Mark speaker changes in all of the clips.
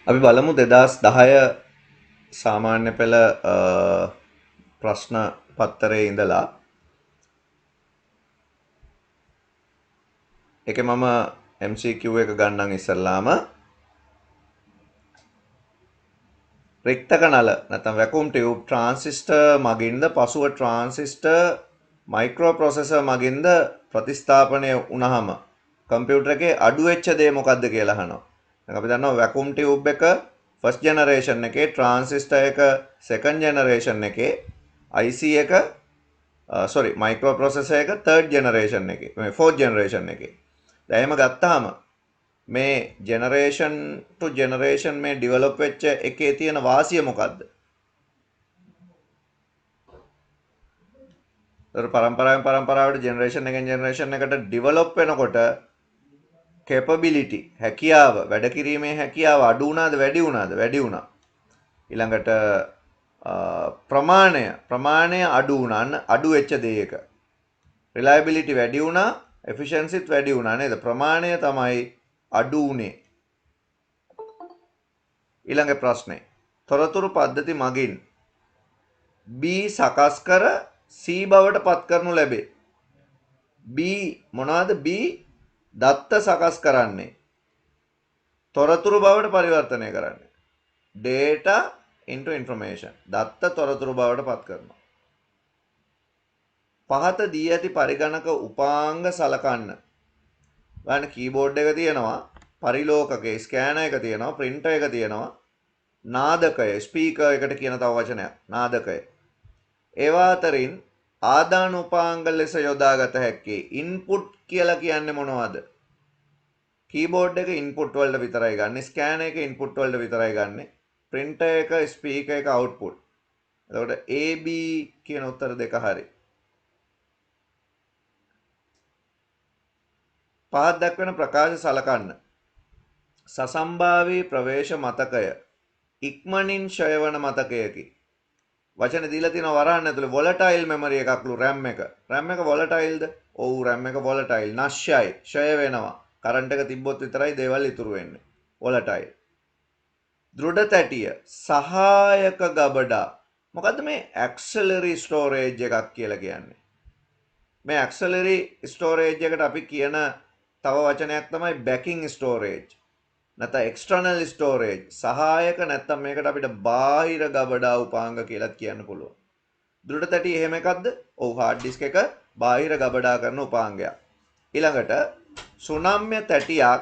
Speaker 1: අපි බලමු 2010 සාමාන්‍ය පෙළ ප්‍රශ්න පත්තරේ ඉඳලා ඒකේ මම MCQ එක ගන්නම් ඉස්සල්ලාම රික්තක නල නැත්නම් වැකුම් ටියුබ් ට්‍රාන්සිස්ටර් මගින්ද පසුව ට්‍රාන්සිස්ටර් මයික්‍රෝ ප්‍රොසෙසර් මගින්ද ප්‍රතිස්ථාපනය වුණාම කම්පියුටර් එකේ අඩු වෙච්ච දේ මොකක්ද කියලා අහනවා. දැන් අපි දන්නවා වැකුම් ටියුබ් එක ෆස්ට් ජෙනරේෂන් එකේ ට්‍රාන්සිස්ටර් එක සෙකන්ඩ් ජෙනරේෂන් එකේ IC එක මයික්‍රෝ ප්‍රොසෙසර් එක තර්ඩ් ජෙනරේෂන් එකේ මේ ෆෝර්ත් ජෙනරේෂන් එකේ. දැන් එහෙම ගත්තාම මේ ජෙනරේෂන් ටු ජෙනරේෂන් මේ ඩිවලොප් වෙච්ච එකේ තියෙන වාසිය මොකද්ද? ඒතර පරම්පරාවට ජෙනරේෂන් එකෙන් ජෙනරේෂන් එකට ඩිවලොප් වෙනකොට කැපබිලිටි හැකියාව වැඩ කිරීමේ හැකියාව අඩු වුණාද වැඩි වුණාද? වැඩි වුණා. ඊළඟට ප්‍රමාණය අඩු වුණා. අඩු වෙච්ච දෙයක රිලයබිලිටි වැඩි වුණා, එෆිෂියන්සිත් වැඩි වුණා නේද? ප්‍රමාණය තමයි අඩු වුණේ. ඊළඟ ප්‍රශ්නේ. තොරතුරු පද්ධති මගින් B සකස් කර C බවට පත් කරනු ලැබේ. B මොනවාද? B දත්ත සකස් කරන්නේ. තොරතුරු බවට පරිවර්තනය කරන්නේ. data into information. දත්ත තොරතුරු බවට පත් කරනවා. පහත දී ඇති පරිගණක උපාංග සලකන්න. ගන්න කීබෝඩ් එක තියෙනවා, පරිලෝකකේ ස්කෑනර් එක තියෙනවා, printer එක තියෙනවා, නාදකය ස්පීකර් එකට කියන තව වචනයක් නාදකය. ඒවා අතරින් ආදාන උපාංග ලෙස යොදාගත හැක්කේ ඉන්පුට් කියලා කියන්නේ මොනවද? කීබෝඩ් එක ඉන්පුට් වලට විතරයි ගන්න, ස්කෑනර් එක ඉන්පුට් වලට විතරයි ගන්න, printer එක ස්පීකර් එක අවුට්පුට්. එතකොට A B කියන උත්තර දෙක හරි. පහත් දක්වන ප්‍රකාශ සලකන්න. සසම්භාවී ප්‍රවේශ මතකය ඉක්මනින් ක්ෂය වන මතකයකි. වචන දීලා තියෙනවා වරහන් ඇතුලේ volatile memory එකක්ලු RAM එක. RAM එක volatileද? ඔව් RAM එක volatile. නශ්‍යයි. ක්ෂය වෙනවා. කරන්ට් එක තිබ්බොත් විතරයි දේවල් ඉතුරු වෙන්නේ. volatile. දෘඪ තැටිය සහායක ගබඩා. මොකද්ද මේ auxiliary storage එකක් කියලා කියන්නේ? මේ auxiliary storage එකට අපි කියන තව වචනයක් තමයි backing storage. නැත්නම් external storage. සහායක නැත්නම් මේකට අපිට බාහිර ගබඩා උපාංග කියලාත් කියන්න පුළුවන්. දෘඪ තැටි එහෙම එකක්ද? ඔව් hard disk එක බාහිර ගබඩා කරන උපාංගයක්. ඊළඟට සුනම්‍ය තැටියක්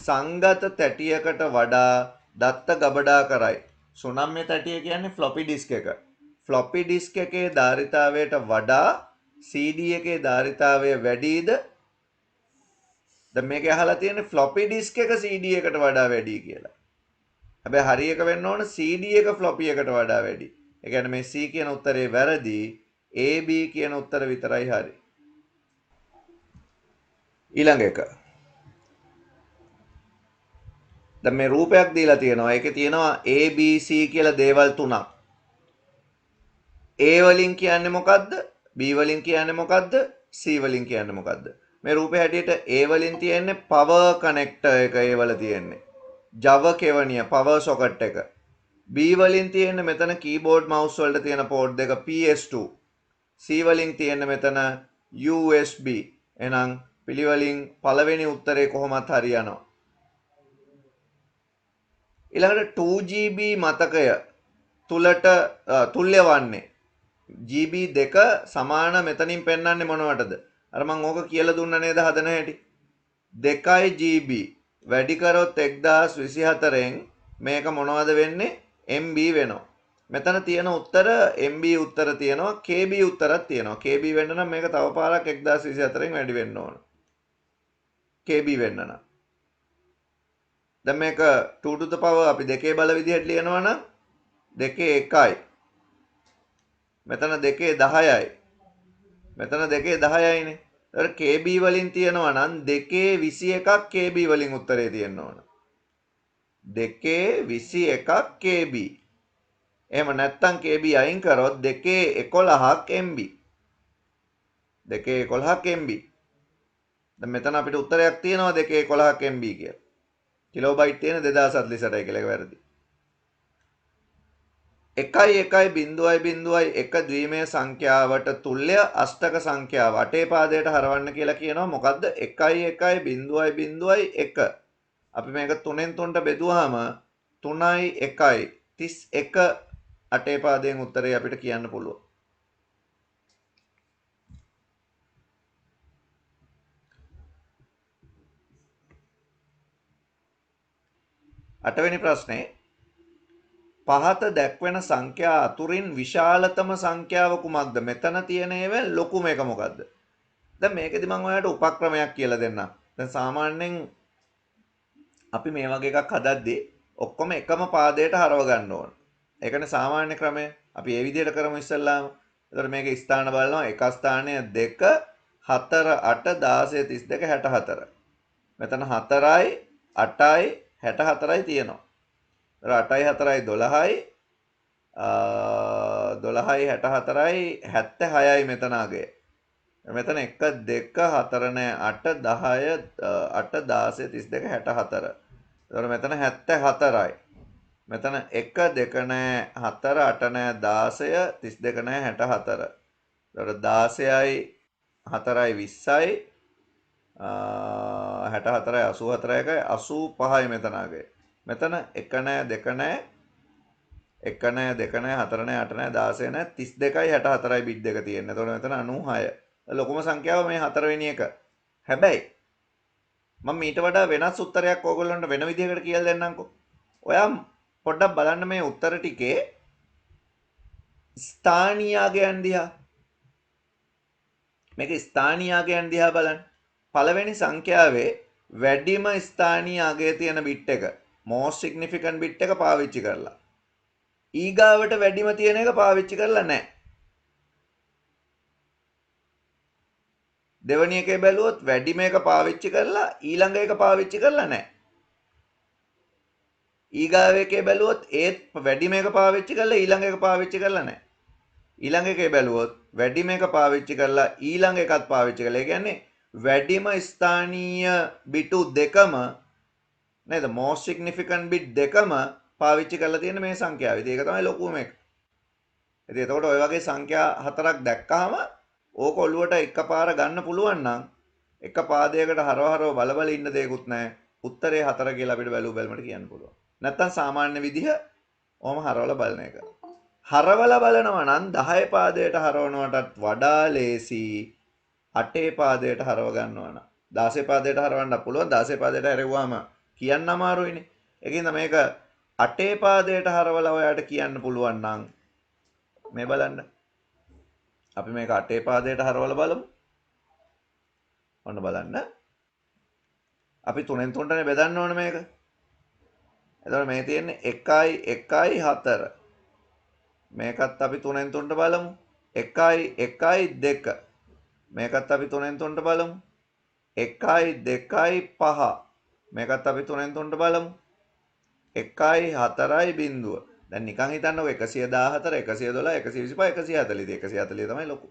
Speaker 1: සංගත තැටියකට වඩා දත්ත ගබඩා කරයි. සුනම්‍ය තැටිය කියන්නේ floppy disk එක. floppy disk එකේ ධාරිතාවයට වඩා CD එකේ ධාරිතාවය වැඩිද? දැන් මේක අහලා තියෙන්නේ floppy disk එක CD එකට වඩා වැඩි කියලා. හැබැයි හරි එක වෙන්න ඕන CD එක floppy එකට වඩා වැඩි. ඒ කියන්නේ මේ C කියන උත්තරේ වැරදි. A B කියන උත්තර විතරයි හරි. ඊළඟ එක. දැන් මේ රූපයක් දීලා තියෙනවා. ඒකේ තියෙනවා A B C කියලා දේවල් තුනක්. A වලින් කියන්නේ මොකද්ද? B වලින් කියන්නේ මොකද්ද? C වලින් කියන්නේ මොකද්ද? මේ රූපේ හැටියට A වලින් තියෙන්නේ power connector එක ඒ වල තියෙන්නේ. Java කෙවණිය power socket එක. B වලින් තියෙන්නේ මෙතන keyboard mouse වලට තියෙන port දෙක PS2. C වලින් තියෙන්නේ මෙතන USB. එහෙනම් පිළිවෙලින් පළවෙනි උත්තරේ කොහොමත් හරියනවා. ඊළඟට 2GB මතකය තුලට තුල්‍ය වන්නේ GB දෙක සමාන මෙතනින් පෙන්වන්නේ මොනවටද? අර මම ඕක කියලා දුන්නා නේද හදන හැටි? 2 GB වැඩි කරොත් 1024න් මේක මොනවද වෙන්නේ? MB වෙනවා. මෙතන තියෙන උත්තර MB උත්තර තියෙනවා, KB උත්තරත් තියෙනවා. KB වෙන්න නම් මේක තව පාරක් 1024න් වැඩි වෙන්න ඕන. KB වෙන්න නම්. දැන් මේක 2 to the power අපි දෙකේ බල විදිහට ලියනවා නම් දෙකේ 1යි. මෙතන දෙකේ 10යි. මෙතන දෙකේ 10යිනේ. ඒතර KB වලින් තියෙනවා නම් දෙකේ 21ක් KB වලින් උත්තරේ තියෙන්න ඕන. දෙකේ 21ක් KB. එහෙම නැත්නම් KB අයින් කරොත් දෙකේ 11ක් MB. දෙකේ 11ක් MB. දැන් මෙතන අපිට උත්තරයක් තියෙනවා දෙකේ 11ක් MB කියලා. කිලෝබයිට් තියෙන 2048යි කියලා. ඒක වැරදි. 1.1.1 ද්විමය සංඛ්‍යාවට තුල්‍ය අෂ්ටක සංඛ්‍යාව අටේ පාදයට හරවන්න කියලා කියනවා. මොකද්ද? 1.1.1. අපි මේක 3න් 3ට බෙදුවාම 3යි 1යි 31 අටේ පාදයෙන් උත්තරේ අපිට කියන්න පුළුවන්. අටවෙනි ප්‍රශ්නේ පහත දැක්වෙන සංඛ්‍යා අතුරින් විශාලතම සංඛ්‍යාව කුමක්ද? මෙතන තියෙන ඒවා ලොකුම එක මොකද්ද? දැන් මේකෙදි මම ඔයාලට උපක්‍රමයක් කියලා දෙන්නම්. දැන් සාමාන්‍යයෙන් අපි මේ වගේ එකක් හදද්දී ඔක්කොම එකම පාදයට හරව ගන්න ඕන. ඒකනේ සාමාන්‍ය ක්‍රමය. අපි මේ විදිහට කරමු ඉස්සල්ලාම. එතකොට මේකේ ස්ථාන බලනවා. එක ස්ථානය 2 4 8 16 32 64. මෙතන 4යි 8යි 64යි තියෙනවා. 8යි 4යි 12යි 12යි 64යි 76යි මෙතන අගය. මෙතන 1 2 4 නෑ 8 10 8 16 32 64. එතකොට මෙතන 74යි. මෙතන 1 2 නෑ 4 8 නෑ 16 32 නෑ 64. එතකොට 16යි 4යි 20යි 64යි 84යි 85යි මෙතන අගය. මෙතන 1 නෑ 2 නෑ 1 නෑ 2 නෑ 4 නෑ 8 නෑ 16 නෑ 32යි 64යි බිට් දෙක තියෙන්නේ. එතකොට මෙතන 96. ලොකුම සංඛ්‍යාව මේ හතරවෙනි එක. හැබැයි මම ඊට වඩා වෙනස් උත්තරයක් ඕගොල්ලන්ට වෙන විදිහකට කියලා දෙන්නම්කෝ. ඔයා පොඩ්ඩක් බලන්න මේ උත්තර ටිකේ ස්ථානීයයන් දිහා. මේක ස්ථානීයයන් දිහා බලන්න. පළවෙනි සංඛ්‍යාවේ වැඩිම ස්ථානීය අගය තියෙන බිට් එක most significant bit එක පාවිච්චි කරලා. ඊගාවට වැඩිම තියෙන එක පාවිච්චි කරලා නැහැ. දෙවැනි එකේ බැලුවොත් වැඩිම එක පාවිච්චි කරලා ඊළඟ එක පාවිච්චි කරලා නැහැ. ඊගාව එකේ බැලුවොත් ඒත් වැඩිම එක පාවිච්චි කරලා ඊළඟ එක පාවිච්චි කරලා නැහැ. ඊළඟ එකේ බැලුවොත් වැඩිම එක පාවිච්චි කරලා ඊළඟ එකත් පාවිච්චි කරලා. ඒ කියන්නේ වැඩිම ස්ථානීය බිටු දෙකම නේද most significant bit දෙකම පාවිච්චි කරලා තියෙන මේ සංඛ්‍යාව. ඉතින් ඒක තමයි ලොකුම එක. ඉතින් එතකොට ඔය වගේ සංඛ්‍යා හතරක් දැක්කහම ඕක ඔළුවට එකපාර ගන්න පුළුවන් නම් එක පාදයකට හරව බල ඉන්න දෙයක්වත් නැහැ. උත්තරේ 4 කියලා අපිට බැලුව බැලමට කියන්න පුළුවන්. නැත්තම් සාමාන්‍ය විදිහ ඔහම හරවලා බලන එක. හරවලා බලනවා නම් 10 පාදයට හරවනවටත් වඩා ලේසි 8 පාදයට හරව ගන්නවා නම්. 16 පාදයට හරවන්න පුළුවන්. 16 පාදයට හැරෙව්වම කියන්න අමාරුයිනේ. ඒකින්ද මේක 8 පාදයට හරවලා ඔයාට කියන්න පුළුවන් නම් මේ බලන්න. අපි මේක 8 පාදයට හරවලා බලමු. ඔන්න බලන්න. අපි 3න් 3ටනේ බෙදන්න ඕනේ මේක. එතකොට මේ තියෙන්නේ 1යි 1යි 4. මේකත් අපි 3න් 3ට බලමු. 1යි 1යි 2. මේකත් අපි 3න් 3ට බලමු. 1යි 2යි 5. මේකත් අපි 3න් 3ට බලමු. 1යි 4යි බිඳුව. දැන් නිකන් හිතන්නකො 114 112 125 140 140 තමයි ලොකු.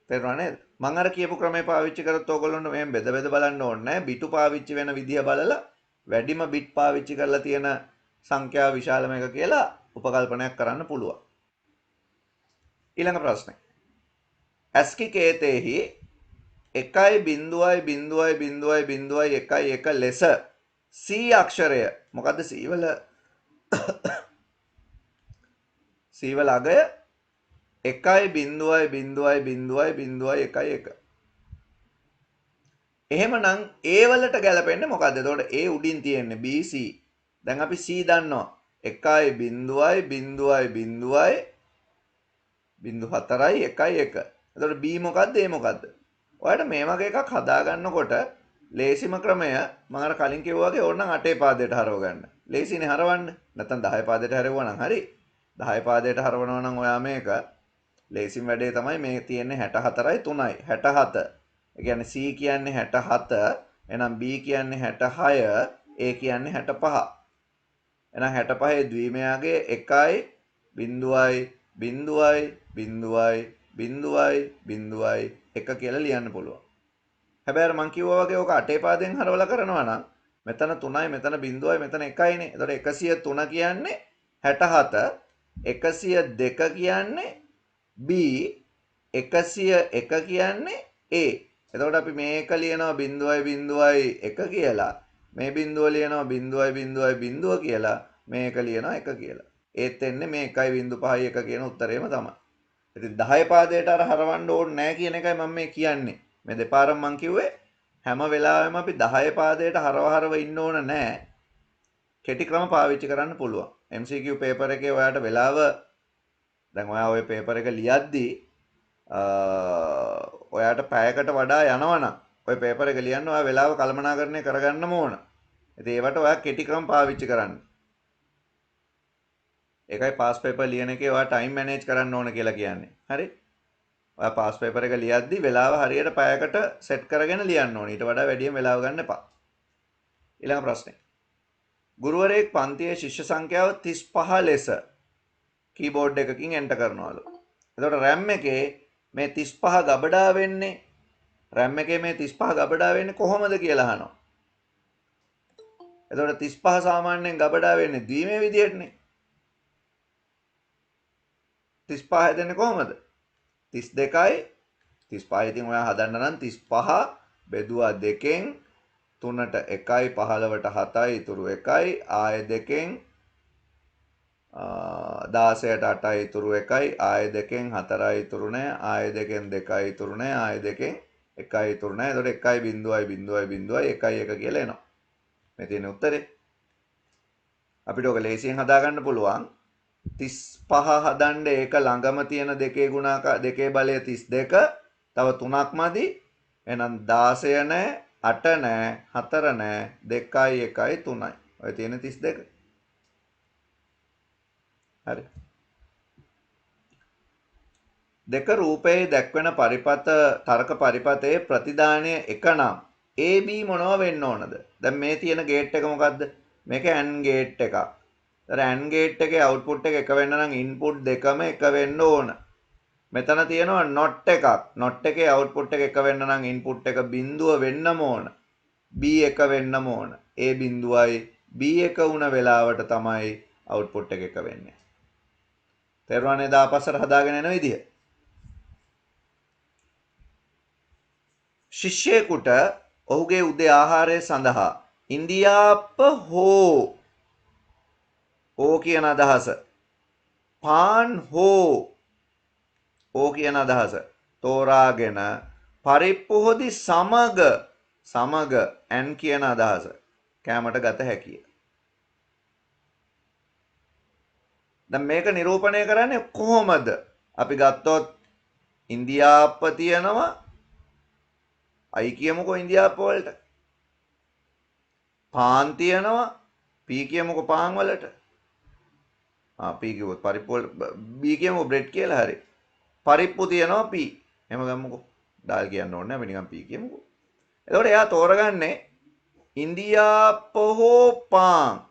Speaker 1: තේරුණා නේද? මම අර කියපු ක්‍රමය පාවිච්චි කරත් ඕගොල්ලොන්ට මෙහෙම බෙද බලන්න ඕනේ නැහැ. බිටු පාවිච්චි වෙන විදිය බලලා වැඩිම බිට් පාවිච්චි කරලා තියෙන සංඛ්‍යාව විශාලම එක කියලා උපකල්පනයක් කරන්න පුළුවන්. ඊළඟ ප්‍රශ්නේ. ASCII කේතේහි 1.0.0.0.1 ලෙස C අක්ෂරය මොකද්ද C වල අගය 1.0.0.0.1. එහෙමනම් A වලට ගැලපෙන්නේ මොකද්ද? එතකොට A උඩින් තියෙන්නේ BC. දැන් අපි C දන්නවා. 1.0.0.4යි 1. එතකොට B මොකද්ද? A මොකද්ද? ඔයාලට මේ වගේ එකක් හදා ගන්නකොට ලේසිම ක්‍රමය මම අර කලින් කිව්වා වගේ ඕනනම් 8 පාදයට හරව ගන්න. ලේසිනේ හරවන්න. නැත්නම් 10 පාදයට හරවුවා නම් හරි. 10 පාදයට හරවනවා නම් ඔයා මේක ලේසිම වැඩේ තමයි මේ තියෙන්නේ 64යි 3යි 67. ඒ කියන්නේ C කියන්නේ 67, එහෙනම් B කියන්නේ 66, A කියන්නේ 65. එහෙනම් 65 ද්විමයාගේ 1යි 0යි 0යි 0යි 0යි 0යි 1 කියලා ලියන්න පුළුවන්. හැබැයි අර මං කිව්වා වගේ ඕක අටේ පාදයෙන් හරවලා කරනවා නම් මෙතන 3යි මෙතන 0යි මෙතන 1යිනේ. එතකොට 103 කියන්නේ 67, 102 කියන්නේ B, 101 කියන්නේ A. එතකොට අපි මේක ලියනවා 0.01 කියලා. මේ බිඳුව ලියනවා 0.00 කියලා. මේක ලියනවා 1 කියලා. ඒත් එන්නේ මේ 1.51 කියන උත්තරේම තමයි. ඉතින් 10 පාදයට අර හරවන්න ඕනේ නැහැ කියන එකයි මම මේ කියන්නේ. මේ දෙපාරම මං කිව්වේ හැම වෙලාවෙම අපි 10 පාදයට හරව ඉන්න ඕන නැහැ. කෙටි ක්‍රම පාවිච්චි කරන්න පුළුවන්. MCQ පේපර් එකේ ඔයාට වෙලාව දැන් ඔයා ওই පේපර් එක ලියද්දී ඔයාට පැයකට වඩා යනවනම් ওই පේපර් එක ලියන්න ඔයා වෙලාව කළමනාකරණය කරගන්නම ඕන. ඉතින් ඒවට ඔයා කෙටි ක්‍රම පාවිච්චි කරන්න. ඒකයි පාස් පේපර් ලියන එකේ ඔයා ටයිම් මැනේජ් කරන්න ඕන කියලා කියන්නේ. හරි? ඔයා පාස් පේපර් එක ලියද්දී වෙලාව හරියට පැයකට සෙට් කරගෙන ලියන්න ඕනේ. ඊට වඩා වැඩියෙන් වෙලාව ගන්න එපා. ඊළඟ ප්‍රශ්නේ. ගුරුවරයෙක් පන්තියේ ශිෂ්‍ය සංඛ්‍යාව 35 ලෙස කීබෝඩ් එකකින් එන්ටර් කරනවලු. එතකොට RAM එකේ මේ 35 ගබඩා වෙන්නේ RAM එකේ මේ 35 ගබඩා වෙන්නේ කොහොමද කියලා අහනවා. එතකොට 35 සාමාන්‍යයෙන් ගබඩා වෙන්නේ ද්විමේ විදියටනේ. 35 හැදෙන්නේ කොහොමද? 32යි 35 ඉතින් ඔයා හදන්න නම් 35 බෙදුවා 2කින් 3ට 1යි 15ට 7යි ඉතුරු 1යි ආය 2කින් 16ට 8යි ඉතුරු 1යි ආය 2කින් 4යි ඉතුරු නැහැ ආය 2කින් 2යි ඉතුරු නැහැ ආය 2කින් 1යි ඉතුරු නැහැ. එතකොට 1.0.0.1 කියලා එනවා. මේ තියෙන උත්තරේ. අපිට ඔක ලේසියෙන් හදා ගන්න පුළුවන්. 35 හදන්න ඒක ළඟම තියෙන දෙකේ ගුණාකාර දෙකේ බලය 32. තව 3ක් මදි. එහෙනම් 16 නැහැ, 8 නැහැ, 4 නැහැ, 2යි 1යි 3යි. ඔය තියෙන 32. හරි. දෙක රූපයේ දැක්වෙන පරිපත තර්ක පරිපතයේ ප්‍රතිදානය එක නම් AB මොනව වෙන්න ඕනද? දැන් මේ තියෙන ගේට් එක මොකද්ද? මේක AND ගේට් එකක්. ඒතර AND ගේට් එකේ අවුට්පුට් එක එක වෙන්න නම් ඉන්පුට් දෙකම එක වෙන්න ඕන. මෙතන තියෙනවා NOT එකක්. NOT එකේ අවුට්පුට් එක එක වෙන්න නම් ඉන්පුට් එක බිඳුව වෙන්නම ඕන. B එක වෙන්නම ඕන. A බිඳුවයි B එක වුණ වෙලාවට තමයි අවුට්පුට් එක එක වෙන්නේ. තේරුණානේ දාපස්සට හදාගෙන යන විදිය. ශිෂ්‍යයෙකුට ඔහුගේ උදේ ආහාරය සඳහා ඉන්දියාප්ප හෝ ඕ කියන අදහස පාන් හෝ ඕ කියන අදහස තෝරාගෙන පරිප්පු හොදි සමග ඇන් කියන අදහස කෑමට ගත හැකිය. දැන් මේක නිරූපණය කරන්නේ කොහොමද? අපි ගත්තොත් ඉන්දියාප්ප තියෙනවා අයි කියමුකෝ ඉන්දියාප්ප වලට. පාන් තියෙනවා පී කියමුකෝ පාන් වලට. පී කිව්වොත් පරිප්පු වල බී කියමුකෝ බ්‍රෙඩ් කියලා හරි. පරිප්පු තියෙනවා පී. එහෙම ගමුකෝ. ඩාල් කියන්න ඕනේ නැහැ අපි නිකන් පී කියමුකෝ. එතකොට එයා තෝරගන්නේ ඉන්දියාප්ප හෝ පාන්.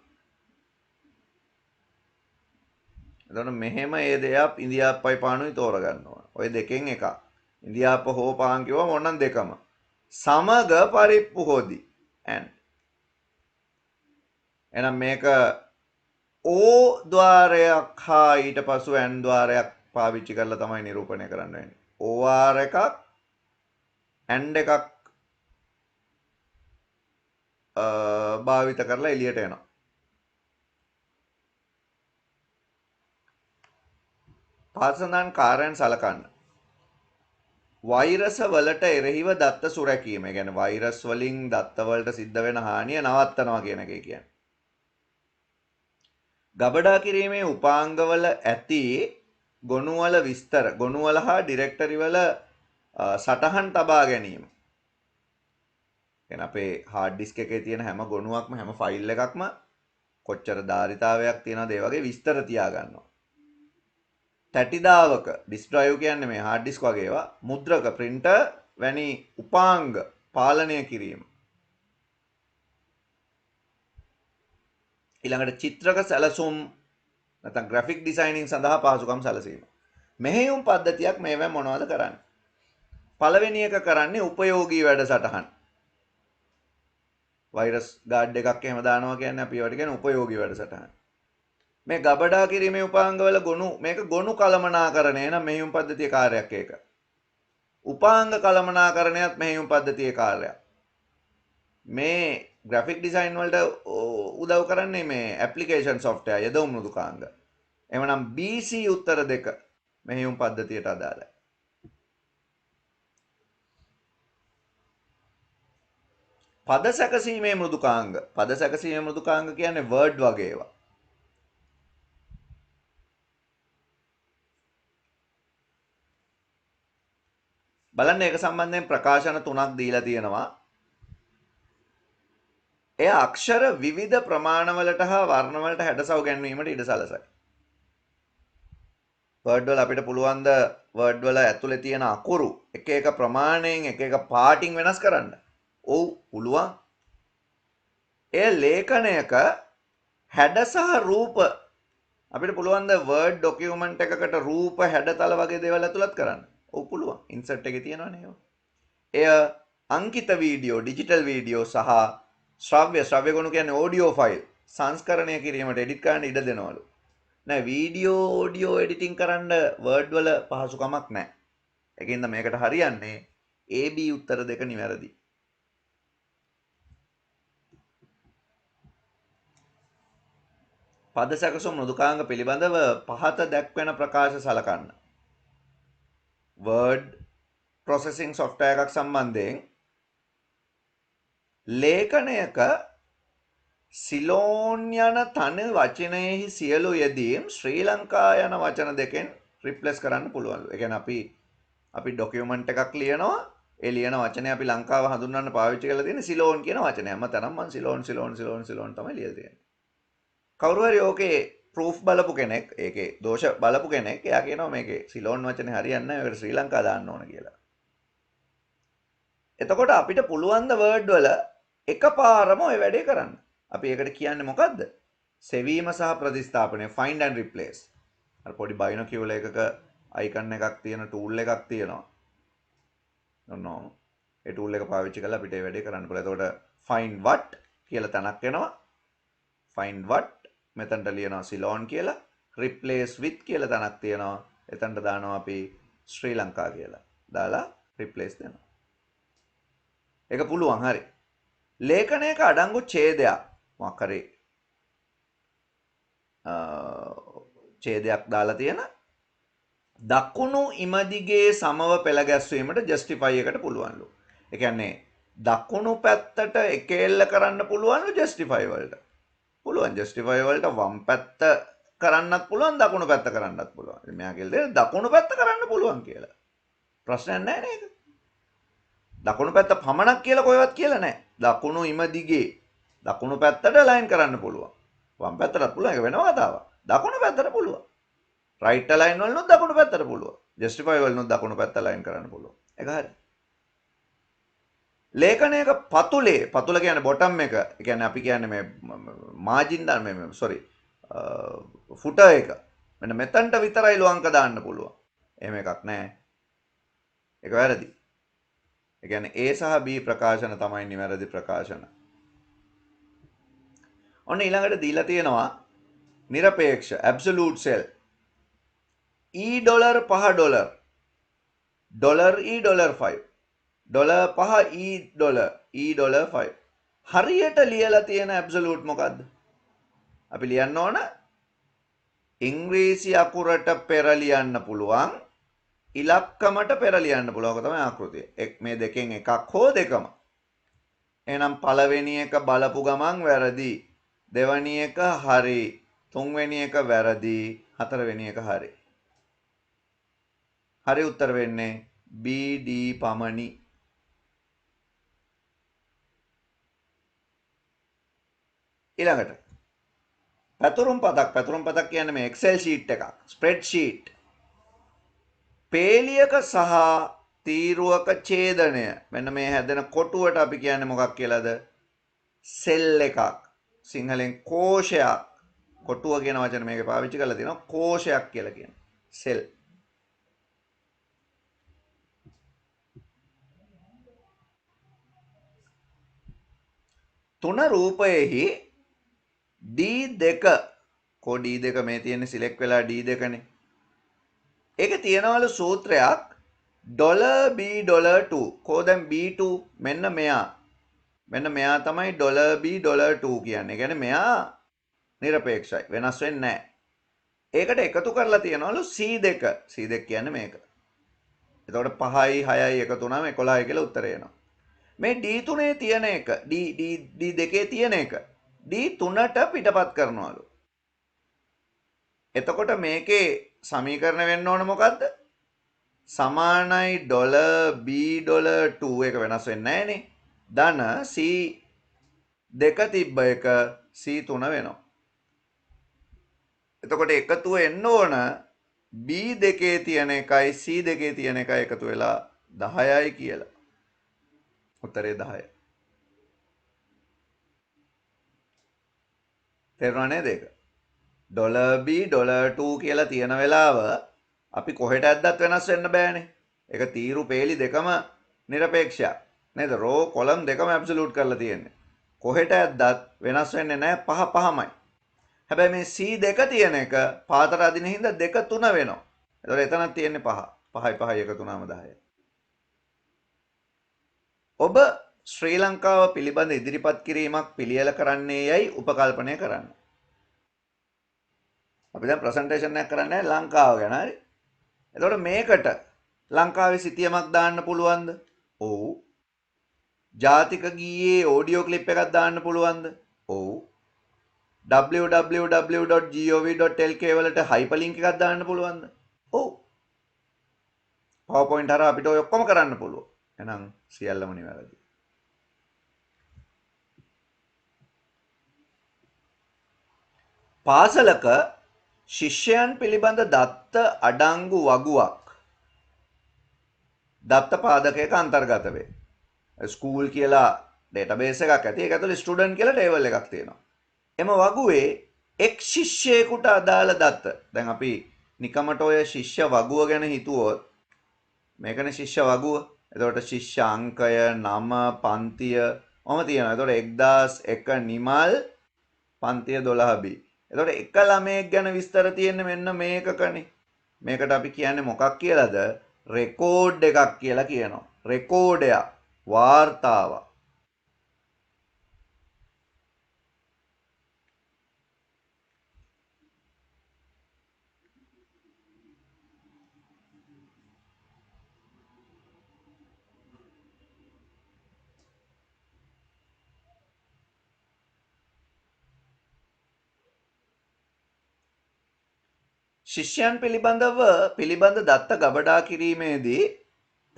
Speaker 1: එතකොට මෙහෙම ඒ දෙයක් ඉන්දියාප්පයි පානුයි තෝරගන්න ඕන. ඔය දෙකෙන් එකක්. ඉන්දියාප්ප හෝ පාන් කිව්වම ඕනනම් දෙකම. සමග පරිප්පු හොදි and එහෙනම් මේක ඕ ద్వාරයක් හා ඊට පසු and ద్వාරයක් පාවිච්චි කරලා තමයි නිරූපණය කරන්න වෙන්නේ. OR එකක් and එකක් භාවිත කරලා එළියට එනවා. පාසඳන් කාර්යයන් සලකන්න. වෛරස වලට එරෙහිව දත්ත සුරැකීම. ඒ කියන්නේ වෛරස් වලින් දත්ත වලට සිද්ධ වෙන හානිය නවත්තනවා කියන එක කියන්නේ. ගබඩා කිරීමේ උපාංගවල ඇති ගොනුවල විස්තර, ගොනුවල හා ඩිරෙක්ටරි වල සටහන් තබා ගැනීම. කියන්නේ අපේ හાર્ඩ් ඩිස්ක් එකේ තියෙන හැම ගොනුවක්ම හැම ෆයිල් එකක්ම කොච්චර ධාරිතාවයක් තියෙනවද ඒ වගේ විස්තර තියා ගන්නවා. තැටිදාවක ඩිස්ක් ඩ්‍රයිව් කියන්නේ මේ හાર્ඩ් ඩිස්ක් වගේ ඒවා, මුද්‍රක printer වැනි උපාංග පාලනය කිරීම. ඊළඟට චිත්‍රක සැලසුම් නැත්නම් ග්‍රැෆික් ඩිසයිනින් සඳහා පහසුකම් සැලසීම. මෙහෙයුම් පද්ධතියක් මේවෙන් මොනවද කරන්නේ? පළවෙනි එක කරන්නේ උපයෝගී වැඩසටහන්. වෛරස් ගාඩ් එකක් එහෙම දානවා කියන්නේ අපි ඒවට කියන උපයෝගී වැඩසටහන්. මේ ගබඩා කිරීමේ උපාංගවල ගොනු මේක ගොනු කළමනාකරණය නම් මෙහෙයුම් පද්ධතියේ කාර්යයක් ඒක. උපාංග කළමනාකරණයත් මෙහෙයුම් පද්ධතියේ කාර්යයක්. මේ ග්‍රැෆික් ඩිසයින් වලට උදව් කරන්නේ මේ ඇප්ලිකේෂන් සොෆ්ට්වෙයාර් යෙදවුම් මෘදුකාංග. එමනම් BC උත්තර දෙක මෙහෙයුම් පද්ධතියට අදාළයි. පද සැකසීමේ මෘදුකාංග. පද සැකසීමේ මෘදුකාංග කියන්නේ වර්ඩ් වගේ ඒවා. බලන්න ඒක සම්බන්ධයෙන් ප්‍රකාශන 3ක් දීලා තියෙනවා. එය අක්ෂර විවිධ ප්‍රමාණවලට හා වර්ණවලට හැඩසව් ගැන්වීමට ඉඩ සලසයි. වර්ඩ් වල අපිට පුළුවන් ද වර්ඩ් වල ඇතුලේ තියෙන අකුරු එක එක ප්‍රමාණයෙන් එක එක පාටින් වෙනස් කරන්න? ඔව් පුළුවන්. එය ලේඛනයක හැඩ සහ රූප අපිට පුළුවන් ද වර්ඩ් ડોකියුමන්ට් එකකට රූප හැඩතල වගේ දේවල් ඇතුළත් කරන්න? ඔව් පුළුවන්. ඉන්සර්ට් එකේ තියෙනවනේ ඒවා. එය අංකිත වීඩියෝ, ඩිජිටල් වීඩියෝ සහ ශ්‍රව්‍ය ගොනු කියන්නේ ඔඩියෝ ෆයිල් සංස්කරණය කිරීමට එඩිට් කරන්න ඉඩ දෙනවලු. නෑ වීඩියෝ ඔඩියෝ එඩිටින් කරන්න වර්ඩ් වල පහසුකමක් නෑ. ඒකින්ද මේකට හරියන්නේ AB උත්තර දෙක නිවැරදි. පද සැකසුම් මෘදුකාංග පිළිබඳව පහත දැක්වෙන ප්‍රකාශ සලකන්න. වර්ඩ් ප්‍රොසෙසිං සොෆ්ට්වෙයාර් එකක් සම්බන්ධයෙන් ලේඛනයක සිලෝන් යන තන වචනයෙහි සියලු යෙදීම් ශ්‍රී ලංකා යන වචන දෙකෙන් රිප්ලේස් කරන්න පුළුවන්ලු. ඒ කියන්නේ අපි ડોකියුමන්ට් එකක් ලියනවා. ඒ ලියන වචනේ අපි ලංකාව හඳුන්වන්න පාවිච්චි කරලා තියෙන්නේ සිලෝන් කියන වචනය. මම මම සිලෝන් තමයි ලියලා තියෙන්නේ. කවුරු හරි ඕකේ ප්‍රූෆ් බලපු කෙනෙක්, ඒකේ දෝෂ බලපු කෙනෙක්, එයා කියනවා මේකේ සිලෝන් වචනේ හරියන්නේ නැහැ. ඒකට ශ්‍රී ලංකා දාන්න ඕන කියලා. එතකොට අපිට පුළුවන් ද වර්ඩ් වල එකපාරම ওই වැඩේ කරන්න. අපි ඒකට කියන්නේ මොකද්ද? සෙවීම සහ ප්‍රතිස්ථාපනය, find and replace. අර පොඩි බයිනොකියුලර් එකක අයිකන් එකක් තියෙන ටූල් එකක් තියෙනවා. නෝ ඒ ටූල් එක පාවිච්චි කරලා අපිට මේ වැඩේ කරන්න පුළුවන්. එතකොට find what කියලා තැනක් එනවා. find what මෙතනට ලියනවා සිලෝන් කියලා. replace with කියලා තැනක් තියෙනවා. එතනට දානවා අපි ශ්‍රී ලංකා කියලා. දාලා replace දෙනවා. ඒක පුළුවන් හරි. ලේඛනයක අඩංගු ඡේදයක් මොකක් හරි ඡේදයක් දාලා තියෙන දකුණු ඉමදිගේ සමව පෙළ ගැස්වීමට ජස්ටිෆයි එකට පුළුවන්ලු. ඒ කියන්නේ දකුණු පැත්තට එකෙල්ල කරන්න පුළුවන්ලු ජස්ටිෆයි වලට. පුළුවන් ජස්ටිෆයි වලට වම් පැත්ත කරන්නත් පුළුවන් දකුණු පැත්ත කරන්නත් පුළුවන්. ඉතින් මෙයා කියලා දකුණු පැත්ත කරන්න පුළුවන් කියලා. ප්‍රශ්නයක් නැහැ නේද? දකුණු පැත්ත පමණක් කියලා කොහෙවත් කියලා නැහැ. දකුණු ඉමදිගේ දකුණු පැත්තට ලයින් කරන්න පුළුවන්. වම් පැත්තටත් පුළුවන්. ඒක වෙනම කතාවක්. දකුණු පැත්තට පුළුවන්. රයිට් ලයින් වලනොත් දකුණු පැත්තට පුළුවන්. ජස්ටිෆයි වලනොත් දකුණු පැත්ත ලයින් කරන්න පුළුවන්. ඒක හරි. ලේඛනයක පතුල කියන්නේ බොටම් එක. ඒ කියන්නේ අපි කියන්නේ මේ මාජින් දාන මේ ෆුටර් එක. මෙන්න මෙතනට විතරයි ලොංක දාන්න පුළුවන්. එහෙම එකක් නැහැ. ඒක වැරදි. ඒ කියන්නේ A සහ B ප්‍රකාශන තමයි නිවැරදි ප්‍රකාශන. ඔන්න ඊළඟට දීලා තියෙනවා নিরপেক্ষ absolute cell $5 $5 $5 හරියට ලියලා තියෙන absolute මොකද්ද? අපි ලියන්න ඕන ඉංග්‍රීසි අකුරට පෙර ලියන්න පුළුවන් ඉලක්කමට පෙර ලියන්න පුළුවන්. ඔක තමයි ආකෘතිය. මේ දෙකෙන් එකක් හෝ දෙකම. එහෙනම් පළවෙනි එක බලපු ගමන් වැරදි. දෙවෙනි එක හරි. තුන්වෙනි එක වැරදි. හතරවෙනි එක හරි. හරි උත්තර වෙන්නේ B D පමණි. ඊළඟට පැතුරුම් පතක් කියන්නේ මේ Excel sheet එකක්. spreadsheet. පේලියක සහ තීරුවක ඡේදනය. මෙන්න මේ හැදෙන කොටුවට අපි කියන්නේ මොකක් කියලාද? සෙල් එකක්. සිංහලෙන් කෝෂයක්. කොටුව කියන වචන මේකේ පාවිච්චි කරලා තියෙනවා. කෝෂයක් කියලා කියනවා. සෙල්. තුන රූපයෙහි D2 කෝ D2 මේ තියෙන්නේ සිලෙක්ට් වෙලා D2නේ. ඒකේ තියනවලු සූත්‍රයක් $B$2 කෝ දැන් B2 මෙන්න මෙයා. මෙන්න මෙයා තමයි $B$2 කියන්නේ. කියන්නේ මෙයා නිරපේක්ෂයි. වෙනස් වෙන්නේ නැහැ. ඒකට එකතු කරලා තියනවලු C2. C2 කියන්නේ මේක. එතකොට 5යි 6යි එකතු වුණාම 11යි කියලා උත්තරය එනවා. මේ D3 තියෙන එක D2 තියෙන එක D3ට පිටපත් කරනවලු. එතකොට මේකේ සමීකරණ වෙන්න ඕන මොකද්ද? සමානයි $B$2 එක වෙනස් වෙන්නේ නැහනේ. ධන C2 තිබ්බ එක C3 වෙනවා. එතකොට එකතුව එන්න ඕන B2 තියෙන එකයි C2 තියෙන එකයි එකතු වෙලා 10යි කියලා. උත්තරේ 10. තේරුණා නේද ඒක? $B$2 කියලා තියෙන වෙලාව අපි කොහෙට ඇද්දත් වෙනස් වෙන්න බෑනේ. ඒක තීරු පේලි දෙකම නිරපේක්ෂයක්. නේද? රෝ කොලම් දෙකම ඇබ්සලියුට් කරලා තියෙන්නේ. කොහෙට ඇද්දත් වෙනස් වෙන්නේ නැහැ පහ පහමයි. හැබැයි මේ C2 තියෙන එක පාතට අදින හින්දා 2 3 වෙනවා. එතකොට එතනක් තියෙන්නේ 5. 5යි 5යි එකතු වුණාම 10යි. ඔබ ශ්‍රී ලංකාව පිළිබඳ ඉදිරිපත් කිරීමක් පිළියෙල කරන්නේ යයි උපකල්පනය කරන්න. අපි දැන් ප්‍රසන්ටේෂන් එකක් කරන්නේ ලංකාව ගැන හරි. එතකොට මේකට ලංකාවේ සිතියමක් දාන්න පුළුවන්ද? ඔව්. ජාතික ගීයේ ඔඩියෝ ක්ලිප් එකක් දාන්න පුළුවන්ද? ඔව්. www.gov.lk වලට හයිපර්ලින්ක් එකක් දාන්න පුළුවන්ද? ඔව්. PowerPoint හරහා අපිට ඔය ඔක්කොම කරන්න පුළුවන්. එහෙනම් සියල්ලම නිවැරදි. පාසලක ශිෂ්‍යයන් පිළිබඳ දත්ත අඩංගු වගුවක් දත්ත පාදකයක අන්තර්ගත වේ. ස්කූල් කියලා ඩේටාබේස් එකක් ඇති. ඒක ඇතුලේ ස්ටුඩන්ට් කියලා ටේබල් එකක් තියෙනවා. එම වගුවේ එක් ශිෂ්‍යයෙකුට අදාළ දත්ත. දැන් අපි නිකමට ඔය ශිෂ්‍ය වගුව ගැන හිතුවොත් මේකනේ ශිෂ්‍ය වගුව. එතකොට ශිෂ්‍ය අංකය, නම, පන්තිය ඔහම තියෙනවා. එතකොට 1001 නිමල් පන්තිය 12B. එතකොට එක ළමයෙක් ගැන විස්තර තියෙන්නේ මෙන්න මේකකනේ. මේකට අපි කියන්නේ මොකක් කියලාද? රෙකෝඩ් එකක් කියලා කියනවා. රෙකෝඩයක්, වාර්තාවක්. ශිෂ්‍යයන් පිළිබඳ දත්ත ගබඩා කිරීමේදී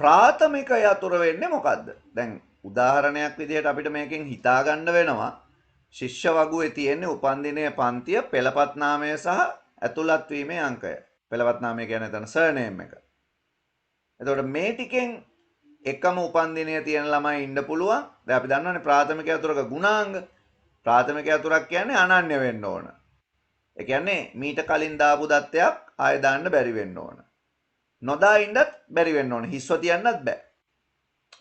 Speaker 1: ප්‍රාථමික යතුර වෙන්නේ මොකද්ද? දැන් උදාහරණයක් විදිහට අපිට මේකෙන් හිතා ගන්න වෙනවා ශිෂ්‍ය වගුවේ තියෙන්නේ උපන්දිනයේ පන්තිය, පෙළපත් නාමය සහ ඇතුළත් වීමේ අංකය. පෙළපත් නාමය කියන්නේ එතන සර්නේම් එක. එතකොට මේ ටිකෙන් එකම උපන්දිනයේ තියෙන ළමයි ඉන්න පුළුවන්. දැන් අපි දන්නවනේ ප්‍රාථමික යතුරක ගුණාංග. ප්‍රාථමික යතුරක් කියන්නේ අනන්‍ය වෙන්න ඕන. ඒ කියන්නේ මීට කලින් දාපු දත්තයක් ආයෙ දාන්න බැරි වෙන්න ඕන. නොදා ඉන්නත් බැරි වෙන්න ඕන. හිස්ව තියන්නත් බෑ.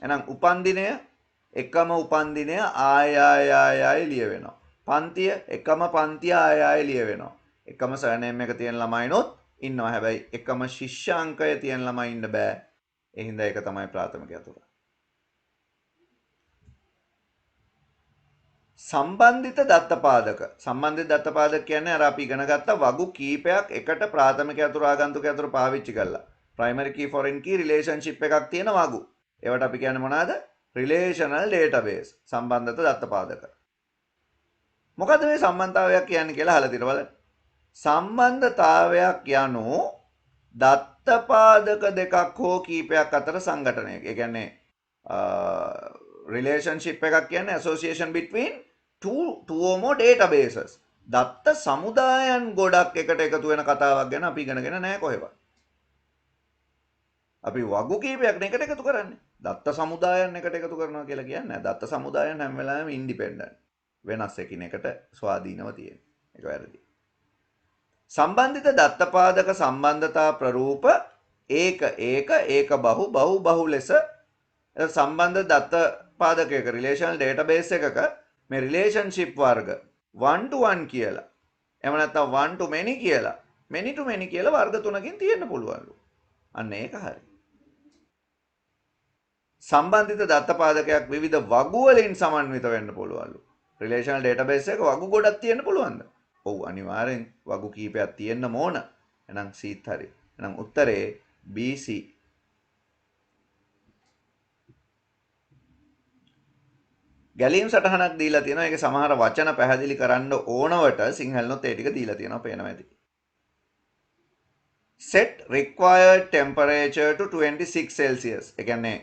Speaker 1: එහෙනම් උපන්දිනය එකම උපන්දිනය ආය ලියවෙනවා. පන්තිය එකම පන්තිය ආය ලියවෙනවා. එකම සර්නේම් එක තියෙන ළමයිනොත් ඉන්නවා. හැබැයි එකම ශිෂ්‍ය අංකය තියෙන ළමයි ඉන්න බෑ. ඒ හින්දා ඒක තමයි ප්‍රාථමික යතුර. සම්බන්ධිත දත්තපාදක. සම්බන්ධිත දත්තපාදක කියන්නේ අර අපි ඉගෙන ගත්ත වගු කීපයක් එකට ප්‍රාථමික යතුර ආගන්තුක යතුර පාවිච්චි කරලා. primary key foreign key relationship එකක් තියෙන වගු. ඒවට අපි කියන්නේ මොනවාද? relational database. සම්බන්ධිත දත්තපාදක. මොකද මේ සම්බන්ධතාවයක් කියන්නේ කියලා අහලා තියෙනවා බලන්න. සම්බන්ධතාවයක් යනු දත්තපාදක දෙකක් හෝ කීපයක් අතර සංගඨනයක්. ඒ කියන්නේ relationship එකක් කියන්නේ association between two or more databases. දත්ත සමුදායන් ගොඩක් එකට එකතු වෙන කතාවක් ගැන අපි ඉගෙනගෙන නැහැ කොහෙවත්. අපි වගු කීපයක් එකට එකතු කරන්නේ. දත්ත සමුදායන් එකට එකතු කරනවා කියලා කියන්නේ දත්ත සමුදායන් හැම වෙලාවෙම ඉන්ඩිපෙන්ඩන්ට්. වෙනස් එකිනෙකට ස්වාධීනව තියෙන. ඒක වැරදි. සම්බන්ධිත දත්තපාදක සම්බන්ධතා ප්‍රරූප ඒක බහු ලෙස සම්බන්ධ දත්තපාදකයක රිලේෂනල් ඩේටාබේස් එකක මේ රිලේෂන්ෂිප් වර්ග 1 to 1 කියලා එහෙම නැත්නම් 1 to many කියලා many to many කියලා වර්ග තුනකින් තියෙන්න පුළුවන්ලු. අන්න ඒක හරි. සම්බන්ධිත දත්තපාදකයක් විවිධ වගු වලින් සමන්විත වෙන්න පුළුවන්ලු. රිලේෂනල් ඩේටාබේස් එක වගු ගොඩක් තියෙන්න පුළුවන්ද? ඔව් අනිවාර්යෙන් වගු කීපයක් තියෙන්න ඕන. එහෙනම් සීත් හරි. එහෙනම් උත්තරේ BC. ගැලීම් සටහනක් දීලා තියෙනවා. ඒකේ සමහර වචන පැහැදිලි කරන්න ඕනවට සිංහලනොත් ඒ ටික දීලා තියෙනවා පේනවා ඇති. set required temperature to 26 celsius. ඒ කියන්නේ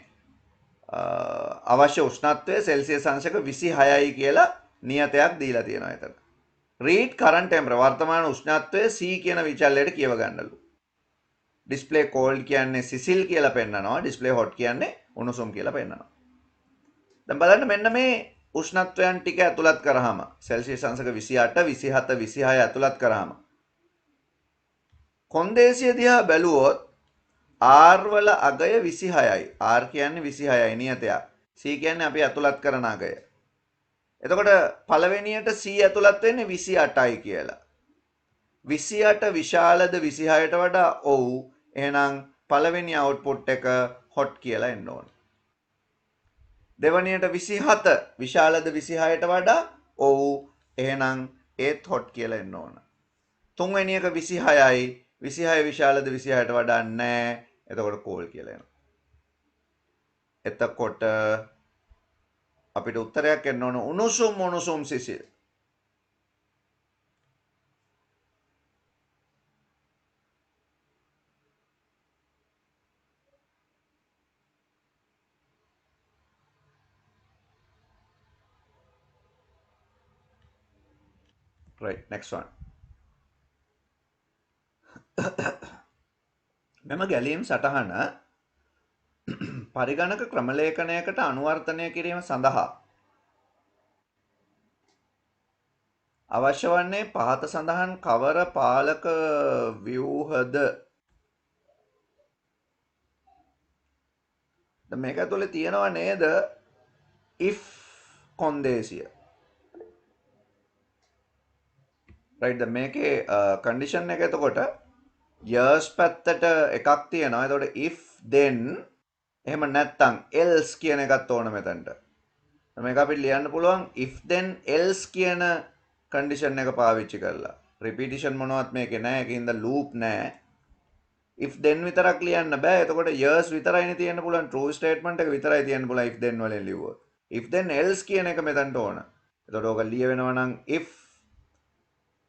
Speaker 1: අවශ්‍ය උෂ්ණත්වය සෙල්සියස් අංශක 26යි කියලා නියතයක් දීලා තියෙනවා එතන. read current temperature වර්තමාන උෂ්ණත්වය C කියන විචල්‍යයට කියව ගන්නලු. display cold කියන්නේ සිසිල් කියලා පෙන්නනවා. display hot කියන්නේ උණුසුම් කියලා පෙන්නනවා. දැන් බලන්න මෙන්න මේ උෂ්ණත්වයන් ටික ඇතුළත් කරාම සෙල්සියස් අංශක 28 27 26 ඇතුළත් කරාම කොන්දේසිය දිහා බැලුවොත් R වල අගය 26යි. R කියන්නේ 26යි නියතයක්. C කියන්නේ අපි ඇතුළත් කරන අගය. එතකොට පළවෙනියට C ඇතුළත් වෙන්නේ 28යි කියලා. 28 විශාලද 26ට වඩා ඔව්. එහෙනම් පළවෙනි අවුට්පුට් එක hot කියලා එන්න ඕන. දෙවැනියට 27 විශාලද 26ට වඩා ඔව්. එහෙනම් ඒත් hot කියලා එන්න ඕන. තුන්වෙනි එක 26යි 26 විශාලද 26ට වඩා නැහැ. එතකොට කෝල් කියලා එනවා. එතකොට අපිට උත්තරයක් එන්න ඕන උණුසුම් සිසිල්. right next one. මෙම ගැලීම් සටහන පරිගණක ක්‍රමලේඛනයකට අනුවර්තනය කිරීම සඳහා අවශ්‍ය වන්නේ පහත සඳහන් කවර පාලක ව්‍යුහද? මේක ඇතුලේ තියෙනවා නේද if කොන්දේසිය. right දැන් මේකේ කන්ඩිෂන් එක එතකොට years පැත්තට එකක් තියෙනවා. එතකොට if then එහෙම නැත්නම් else කියන එකත් ඕන මෙතනට. මේක අපිට ලියන්න පුළුවන් if then else කියන කන්ඩිෂන් එක පාවිච්චි කරලා. repetition මොනවත් මේකේ නැහැ. ඒකින්ද loop නැහැ. if then විතරක් ලියන්න බෑ. එතකොට years විතරයිනේ තියෙන්න පුළුවන්. true statement එක විතරයි තියෙන්න පුළුවන් if then වලින් ලිව්වොත්. if then else කියන එක මෙතනට ඕන. එතකොට ඕක ලියවෙනවා නම් if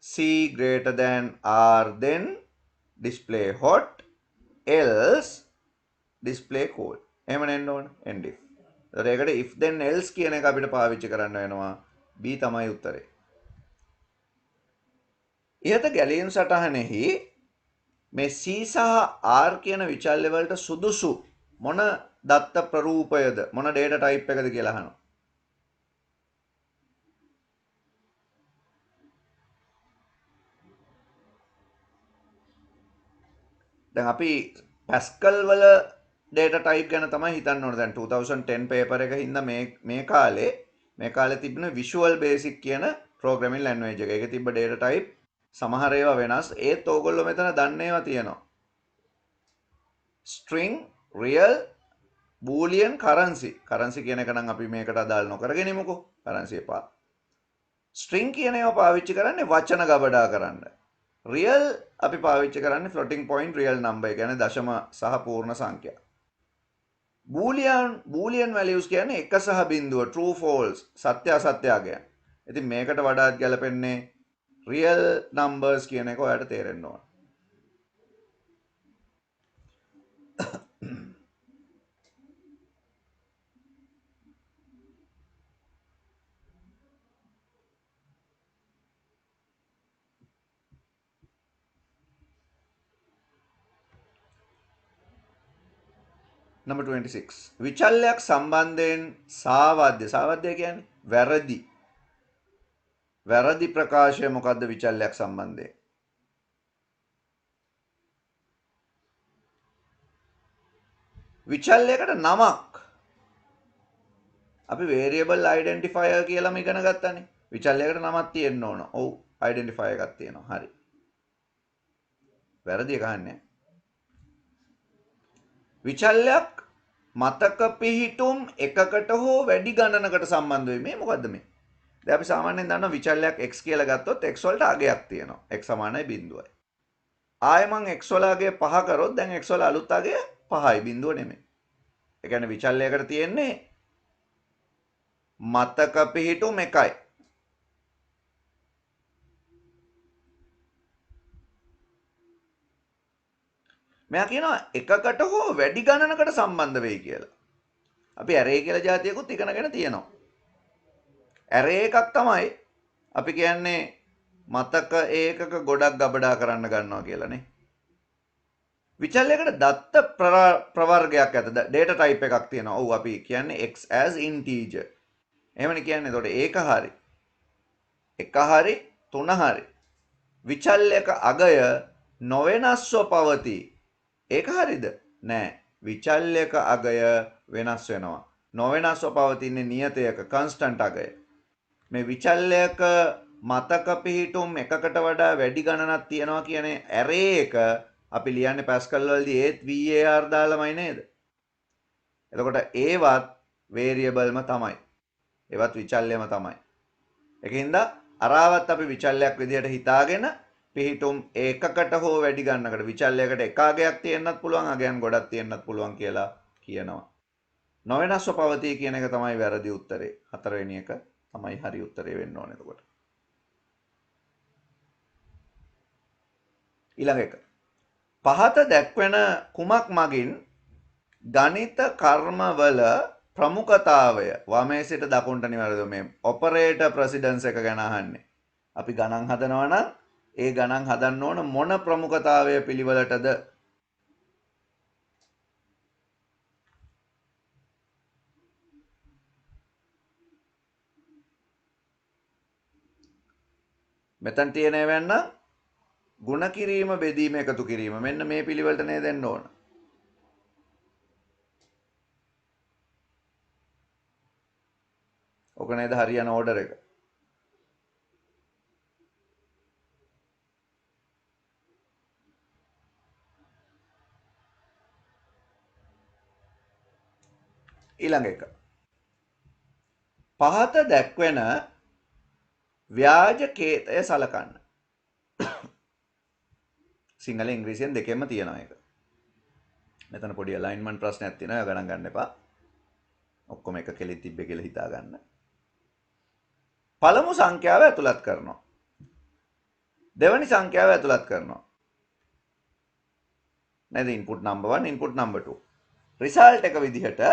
Speaker 1: C greater than R then display hot else display cold. එහෙම නෙන්න ඕන end if. එතකොට ඒකට if then else කියන එක අපිට පාවිච්චි කරන්න වෙනවා. B තමයි උත්තරේ. ඉහත ගැලීම් සටහනෙහි මේ C සහ R කියන විචල්්‍ය වලට සුදුසු මොන දත්ත ප්‍රරූපයද මොන data type එකද කියලා අහනවා. දැන් අපි Pascal වල data type ගැන තමයි හිතන්න ඕනේ. දැන් 2010 paper එක හින්දා මේ කාලේ තිබුණ Visual Basic කියන programming language එක. ඒකේ තිබ්බ data type සමහර ඒවා වෙනස්. ඒත් ඕගොල්ලෝ මෙතන දන්න ඒවා තියෙනවා. string, real, boolean, currency. currency කියන එක නම් අපි මේකට අදාළ නොකරගෙන ඉමුකෝ. currency එපා. string කියන ඒවා පාවිච්චි කරන්නේ වචන ගබඩා කරන්න. real අපි පාවිච්චි කරන්නේ floating point real number. ඒ කියන්නේ දශම සහ පූර්ණ සංඛ්‍යා. boolean values කියන්නේ එක සහ බිඳුව true false සත්‍ය අසත්‍ය ආගයන්. ඉතින් මේකට වඩාත් ගැලපෙන්නේ real numbers කියන එක ඔයාලට තේරෙන්න ඕන. Number 26. විචල්‍යයක් සම්බන්ධයෙන් සාවද්‍ය කියන්නේ වැරදි ප්‍රකාශය මොකද්ද විචල්‍යයක් සම්බන්ධයෙන්? විචල්‍යයකට නමක් අපි variable identifier කියලාම ඉගෙන ගත්තානේ. විචල්යකට නමක් තියෙන්න ඕන. ඔව් identifier එකක් තියෙනවා. හරි. වැරදි එකක් නැහැ. විචල්යක් මතක පිහිටුම් එකකට හෝ වැඩි ගණනකට සම්බන්ධ වෙයි. මේ මොකද්ද මේ? දැන් අපි සාමාන්‍යයෙන් දන්නවා විචල්යක් x කියලා ගත්තොත් x වලට අගයක් තියෙනවා. x සමානයි 0යි. ආයෙ මං x වල අගය 5 කරොත් දැන් x වල අලුත් අගය 5යි 0 නෙමෙයි. ඒ කියන්නේ විචල්යකට තියෙන්නේ මතක පිහිටුම් එකයි. මෙයා කියනවා එකකට හෝ වැඩි ගණනකට සම්බන්ධ වෙයි කියලා. අපි ඇරේ කියලා જાතියකුත් ඉගෙනගෙන තියෙනවා. ඇරේ එකක් තමයි අපි කියන්නේ මතක ඒකක ගොඩක් ගබඩා කරන්න ගන්නවා කියලානේ. විචල්යකට දත්ත ප්‍රවර්ගයක් ඇත. data type එකක් තියෙනවා. ඔව් අපි කියන්නේ x as integer. එහෙමනේ කියන්නේ. එතකොට ඒක හරි. එක හරි 3 හරි. විචල්යක අගය නොවෙනස්ව පවතී. ඒක හරිද? නෑ. විචල්යක අගය වෙනස් වෙනවා. නොවෙනස්ව පවතින්නේ නියතයක constant අගය. මේ විචල්යක මතක පිහිටුම් එකකට වඩා වැඩි ගණනක් තියනවා කියන්නේ array එක අපි ලියන්නේ Pascal වලදී ඒත් var දාලාමයි නේද? එතකොට ඒවත් variable ම තමයි. ඒවත් විචල්යම තමයි. ඒකින්ද අරාවත් අපි විචල්යක් විදිහට හිතාගෙන පිහිටුම් ඒකකට හෝ වැඩි ගන්නකට විචල්යකට එක අගයක් තියෙන්නත් පුළුවන් අගයන් ගොඩක් තියෙන්නත් පුළුවන් කියලා කියනවා. නොවෙනස්ව පවතී කියන එක තමයි වැරදි උත්තරේ. හතරවෙනි එක තමයි හරි උත්තරේ වෙන්න ඕනේ එතකොට. ඊළඟ එක. පහත දැක්වෙන කුමක් මගින් ගණිත කර්මවල ප්‍රමුඛතාවය වමේ සිට දකුණට නිවැරදිව මේ ඔපරේටර් ප්‍රෙසිඩන්ස් එක ගැන අහන්නේ. අපි ගණන් හදනවා නම් ඒ ගණන් හදන්න ඕන මොන ප්‍රමුඛතාවය පිළිවෙලටද? මෙතන තියෙන එවන්න ಗುಣ කිරීම බෙදීම එකතු කිරීම මෙන්න මේ පිළිවෙලට නේද දෙන්න ඕන. ඔක නේද හරියන ඕඩර් එක. ඊළඟ එක. පහත දැක්වෙන ව්‍යාජ කේතය සලකන්න. සිංහල ඉංග්‍රීසියෙන් දෙකෙන්ම තියෙනවා ඒක. මෙතන පොඩි අලයින්මන්ට් ප්‍රශ්නයක් තියෙනවා. ගණන් ගන්න එපා. ඔක්කොම එක කෙලෙ තිබ්බේ කියලා හිතා ගන්න. පළමු සංඛ්‍යාව ඇතුළත් කරනවා. දෙවැනි සංඛ්‍යාව ඇතුළත් කරනවා. නේද? input number 1 input number 2. result එක විදිහට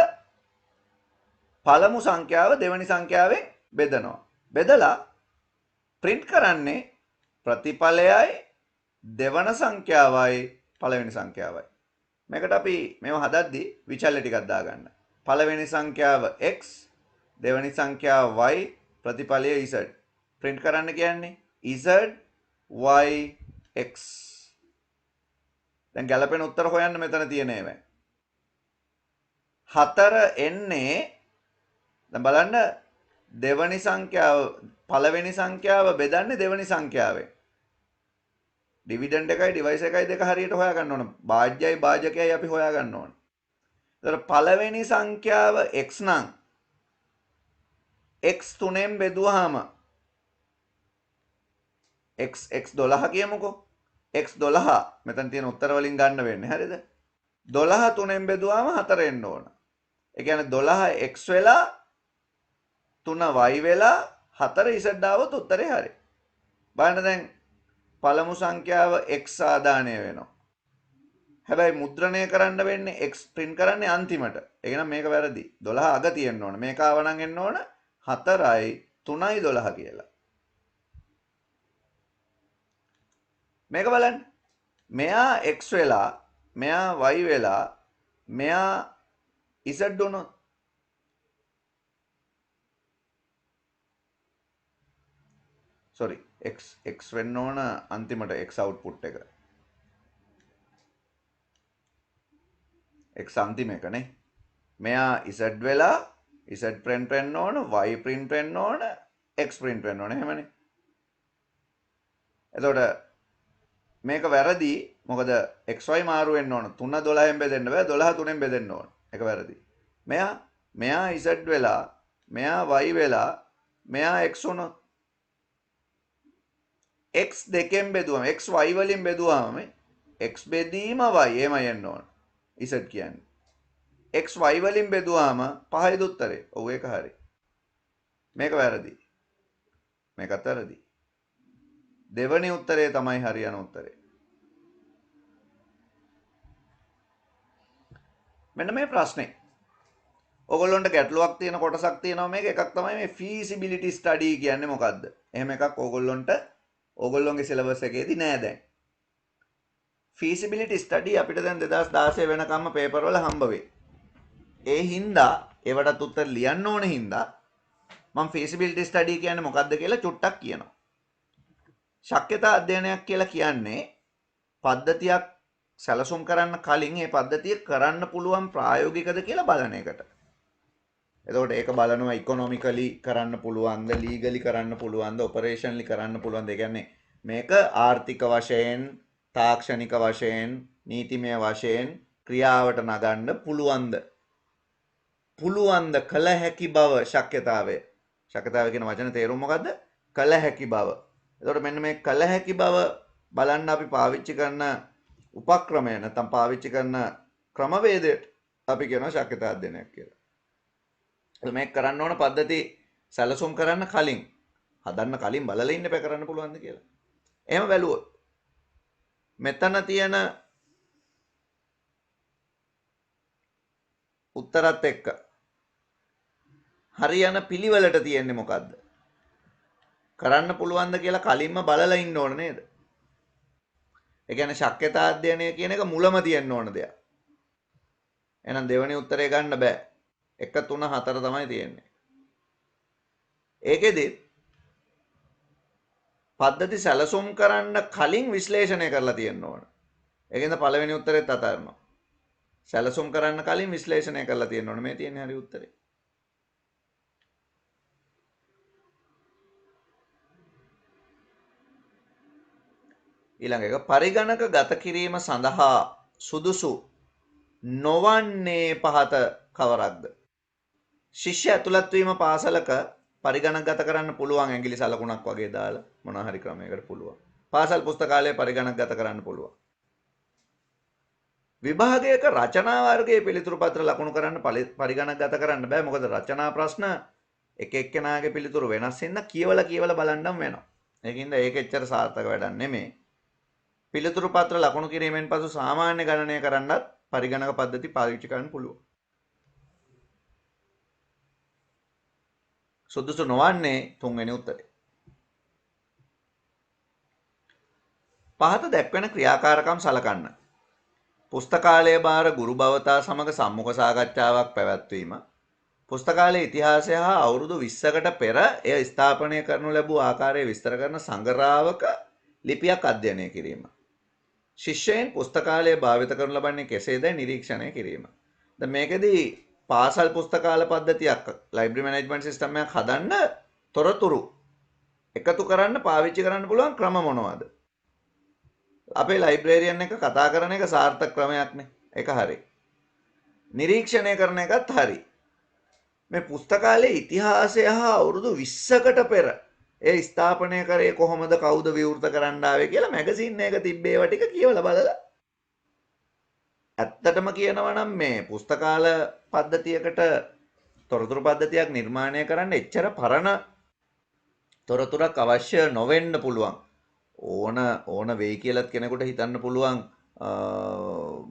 Speaker 1: පළමු සංඛ්‍යාව දෙවැනි සංඛ්‍යාවෙන් බෙදනවා. බෙදලා print කරන්නේ ප්‍රතිඵලයයි දෙවන සංඛ්‍යාවයි පළවෙනි සංඛ්‍යාවයි. මේකට අපි මේව හදද්දී විචල්‍ය ටිකක් දාගන්න. පළවෙනි සංඛ්‍යාව x, දෙවැනි සංඛ්‍යාව y, ප්‍රතිඵලය z. print කරන්න කියන්නේ z y x. දැන් ගැලපෙන උත්තර හොයන්න මෙතන තියෙන ඒවා. 4 එන්නේ දැන් බලන්න දෙවැනි සංඛ්‍යාව පළවෙනි සංඛ්‍යාව බෙදන්නේ දෙවැනි සංඛ්‍යාවෙන්. ඩිවිඩන්ඩ් එකයි ඩිවයිස් එකයි දෙක හරියට හොයාගන්න ඕන. භාජ්‍යයි භාජකයයි අපි හොයාගන්න ඕන. ඒතර පළවෙනි සංඛ්‍යාව x නම් x 3ෙන් බෙදුවාම x 12 කියමුකෝ. x 12 මෙතන තියෙන උත්තර වලින් ගන්න වෙන්නේ. හරිද? 12 3ෙන් බෙදුවාම 4 එන්න ඕන. ඒ කියන්නේ 12 x වෙලා 3 y වෙලා 4 z ආවොත් උත්තරේ හරි. බලන්න දැන් පළමු සංඛ්‍යාව x ආදානය වෙනවා. හැබැයි මුද්‍රණය කරන්න වෙන්නේ x print කරන්නේ අන්තිමට. එහෙනම් මේක වැරදි. 12 අග තියෙන්න ඕන. මේක ආවනම් එන්න ඕන 4යි 3යි 12 කියලා. මේක බලන්න. මෙයා x වෙලා, මෙයා y වෙලා, මෙයා z වුණොත් sorry x වෙන්න ඕන අන්තිමට x output එක. x අන්තිම එකනේ. මෙයා z වෙලා Z print වෙන්න ඕන, Y print වෙන්න ඕන, X print වෙන්න ඕන. එහෙමනේ. එතකොට මේක වැරදි. මොකද XY මාරු වෙන්න ඕන. 3 12න් බෙදෙන්න බෑ. 12 3ෙන් බෙදෙන්න ඕන. ඒක වැරදි. මෙයා Z වෙලා, මෙයා Y වෙලා, මෙයා X වුණා. X දෙකෙන් බෙදුවම X Y වලින් බෙදුවාම X බෙදීම Y එමය එන්න ඕන. Z කියන්නේ. X Y වලින් බෙදුවාම 5යි උත්තරේ. ඔව් ඒක හරි. මේක වැරදි. මේකත් වැරදි. දෙවැනි උත්තරේ තමයි හරියන උත්තරේ. මෙන්න මේ ප්‍රශ්නේ. ඔයගොල්ලන්ට ගැටලුවක් තියෙන කොටසක් තියෙනවා මේක. එකක් තමයි මේ feasibility study කියන්නේ මොකද්ද? එහෙම එකක් ඕගොල්ලොන්ගේ සිලබස් එකේදී නෑ දැන්. feasibility study අපිට දැන් 2016 වෙනකම්ම පේපර් වල හම්බ වෙයි. ඒ හින්දා ඒවටත් උත්තර ලියන්න ඕන හින්දා මම feasibility study කියන්නේ මොකද්ද කියලා චුට්ටක් කියනවා. ශක්්‍යතා අධ්‍යයනයක් කියලා කියන්නේ පද්ධතියක් සැලසුම් කරන්න කලින් ඒ පද්ධතිය කරන්න පුළුවන් ප්‍රායෝගිකද කියලා බලන එකට. එතකොට ඒක බලනවා ඉකොනොමිකලි කරන්න පුළුවන්ද, ලීගලි කරන්න පුළුවන්ද, ඔපරේෂනලි කරන්න පුළුවන්ද. ඒ කියන්නේ මේක ආර්ථික වශයෙන්, තාක්ෂණික වශයෙන්, නීතිමය වශයෙන් ක්‍රියාවට නගන්න පුළුවන්ද කළ හැකි බව ශක්්‍යතාවය. ශක්්‍යතාවය කියන වචන තේරුම මොකද්ද? කළ හැකි බව. එතකොට මෙන්න මේ කළ හැකි බව බලන්න අපි පාවිච්චි කරන උපක්‍රමය නැත්නම් පාවිච්චි කරන ක්‍රමවේදයට අපි කියනවා ශක්්‍යතා අධ්‍යයනයක් කියලා. මේක කරන්න ඕන පද්ධති සැලසුම් කරන්න කලින් හදන්න කලින් බලලා ඉන්න බෑ කරන්න පුළුවන්ද කියලා. එහෙම බැලුවොත් මෙතන තියෙන උත්තරත් එක්ක හරියන පිළිවෙලට තියෙන්නේ මොකද්ද? කරන්න පුළුවන්ද කියලා කලින්ම බලලා ඉන්න ඕන නේද? ඒ කියන්නේ ශක්්‍යතා අධ්‍යයනය කියන එක මුලම තියෙන්න ඕන දෙයක්. එහෙනම් දෙවෙනි උත්තරේ ගන්න බෑ. 1 3 4 තමයි තියෙන්නේ. ඒකෙදි පද්ධති සැලසුම් කරන්න කලින් විශ්ලේෂණය කරලා තියෙන්න ඕන. ඒකෙන්ද පළවෙනි උත්තරෙත් අතාරිනවා. සැලසුම් කරන්න කලින් විශ්ලේෂණය කරලා තියෙන්න ඕන. මේ තියෙන්නේ හරි උත්තරේ. ඊළඟ එක පරිගණක ගත කිරීම සඳහා සුදුසු නොවන්නේ පහත කවරක්ද? ශිෂ්‍ය ඇතුළත් වීම පාසලක පරිගණක ගත කරන්න පුළුවන් ඇඟිලි සලකුණක් වගේ දාලා මොනවා හරි ක්‍රමයකට පුළුවන්. පාසල් පුස්තකාලයේ පරිගණක ගත කරන්න පුළුවන්. විභාගයක රචනා වර්ගයේ පිළිතුරු පත්‍ර ලකුණු කරන්න පරිගණක ගත කරන්න බෑ. මොකද රචනා ප්‍රශ්න එක එක්කෙනාගේ පිළිතුරු වෙනස් වෙන කියවලා බලන්නම් වෙනවා. ඒකින්ද ඒක එච්චර සාර්ථක වැඩක් නෙමෙයි. පිළිතුරු පත්‍ර ලකුණු කිරීමෙන් පසු සාමාන්‍ය ගණනය කරන්නත් පරිගණක පද්ධති පාවිච්චි කරන්න පුළුවන්. සුදුසු නොවන්නේ තුන්වෙනි උත්තරේ. පහත දැක්වෙන ක්‍රියාකාරකම් සලකන්න. පුස්තකාලය භාර ගුරු භවතා සමග සම්මුඛ සාකච්ඡාවක් පැවැත්වීම. පුස්තකාලයේ ඉතිහාසය හා අවුරුදු 20කට පෙර එය ස්ථාපනය කරනු ලැබූ ආකාරය විස්තර කරන සංග්‍රහාවක ලිපියක් අධ්‍යයනය කිරීම. ශිෂ්‍යයන් පුස්තකාලය භාවිත කරනු ලබන්නේ කෙසේදයි නිරීක්ෂණය කිරීම. දැන් මේකෙදී පාසල් පුස්තකාල පද්ධතියක් ලයිබ්‍රරි මැනේජ්මන්ට් සිස්ටම් එකක් හදන්න තොරතුරු එකතු කරන්න පාවිච්චි කරන්න පුළුවන් ක්‍රම මොනවද? අපේ ලයිබ්‍රේරියන් එක කතා කරන එක සාර්ථක ක්‍රමයක්නේ. ඒක හරි. නිරීක්ෂණය කරන එකත් හරි. මේ පුස්තකාලයේ ඉතිහාසය හා අවුරුදු 20කට පෙර ඒ ස්ථාපනය කරේ කොහොමද, කවුද විවෘත කරන්න ආවේ කියලා මැගසින් එක තිබ්බේ ඒවා ටික කියවලා බලලා. ඇත්තටම කියනවා නම් මේ පුස්තකාල පද්ධතියකට තොරතුරු පද්ධතියක් නිර්මාණය කරන්න එච්චර පරණ තොරතුරක් අවශ්‍ය නොවෙන්න පුළුවන්. ඕන වෙයි කියලාත් කෙනෙකුට හිතන්න පුළුවන්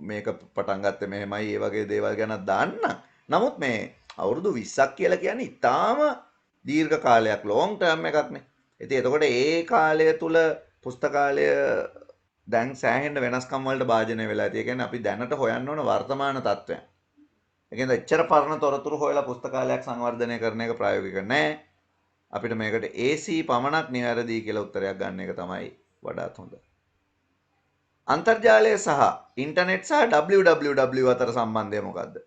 Speaker 1: මේක පටන් ගත්තේ මෙහෙමයි ඒ වගේ දේවල් ගැන දාන්න. නමුත් මේ අවුරුදු 20ක් කියලා කියන්නේ ඉතාම දීර්ඝ කාලයක්, ලොං ටර්ම් එකක්නේ. ඉතින් එතකොට ඒ කාලය තුල පුස්තකාලය දැන් සෑහෙන වෙනස්කම් වලට භාජනය වෙලා ඇති. ඒ කියන්නේ අපි දැනට හොයන්න ඕන වර්තමාන තත්ත්වයන්. ඒ කියන්නේ එච්චර පරණ තොරතුරු හොයලා පුස්තකාලයක් සංවර්ධනය කරන එක ප්‍රායෝගික නෑ. අපිට මේකට AC පමණක් නිවැරදි කියලා උත්තරයක් ගන්න එක තමයි වඩාත් හොඳ. අන්තර්ජාලය සහ ඉන්ටර්නෙට් සහ www අතර සම්බන්ධය මොකක්ද?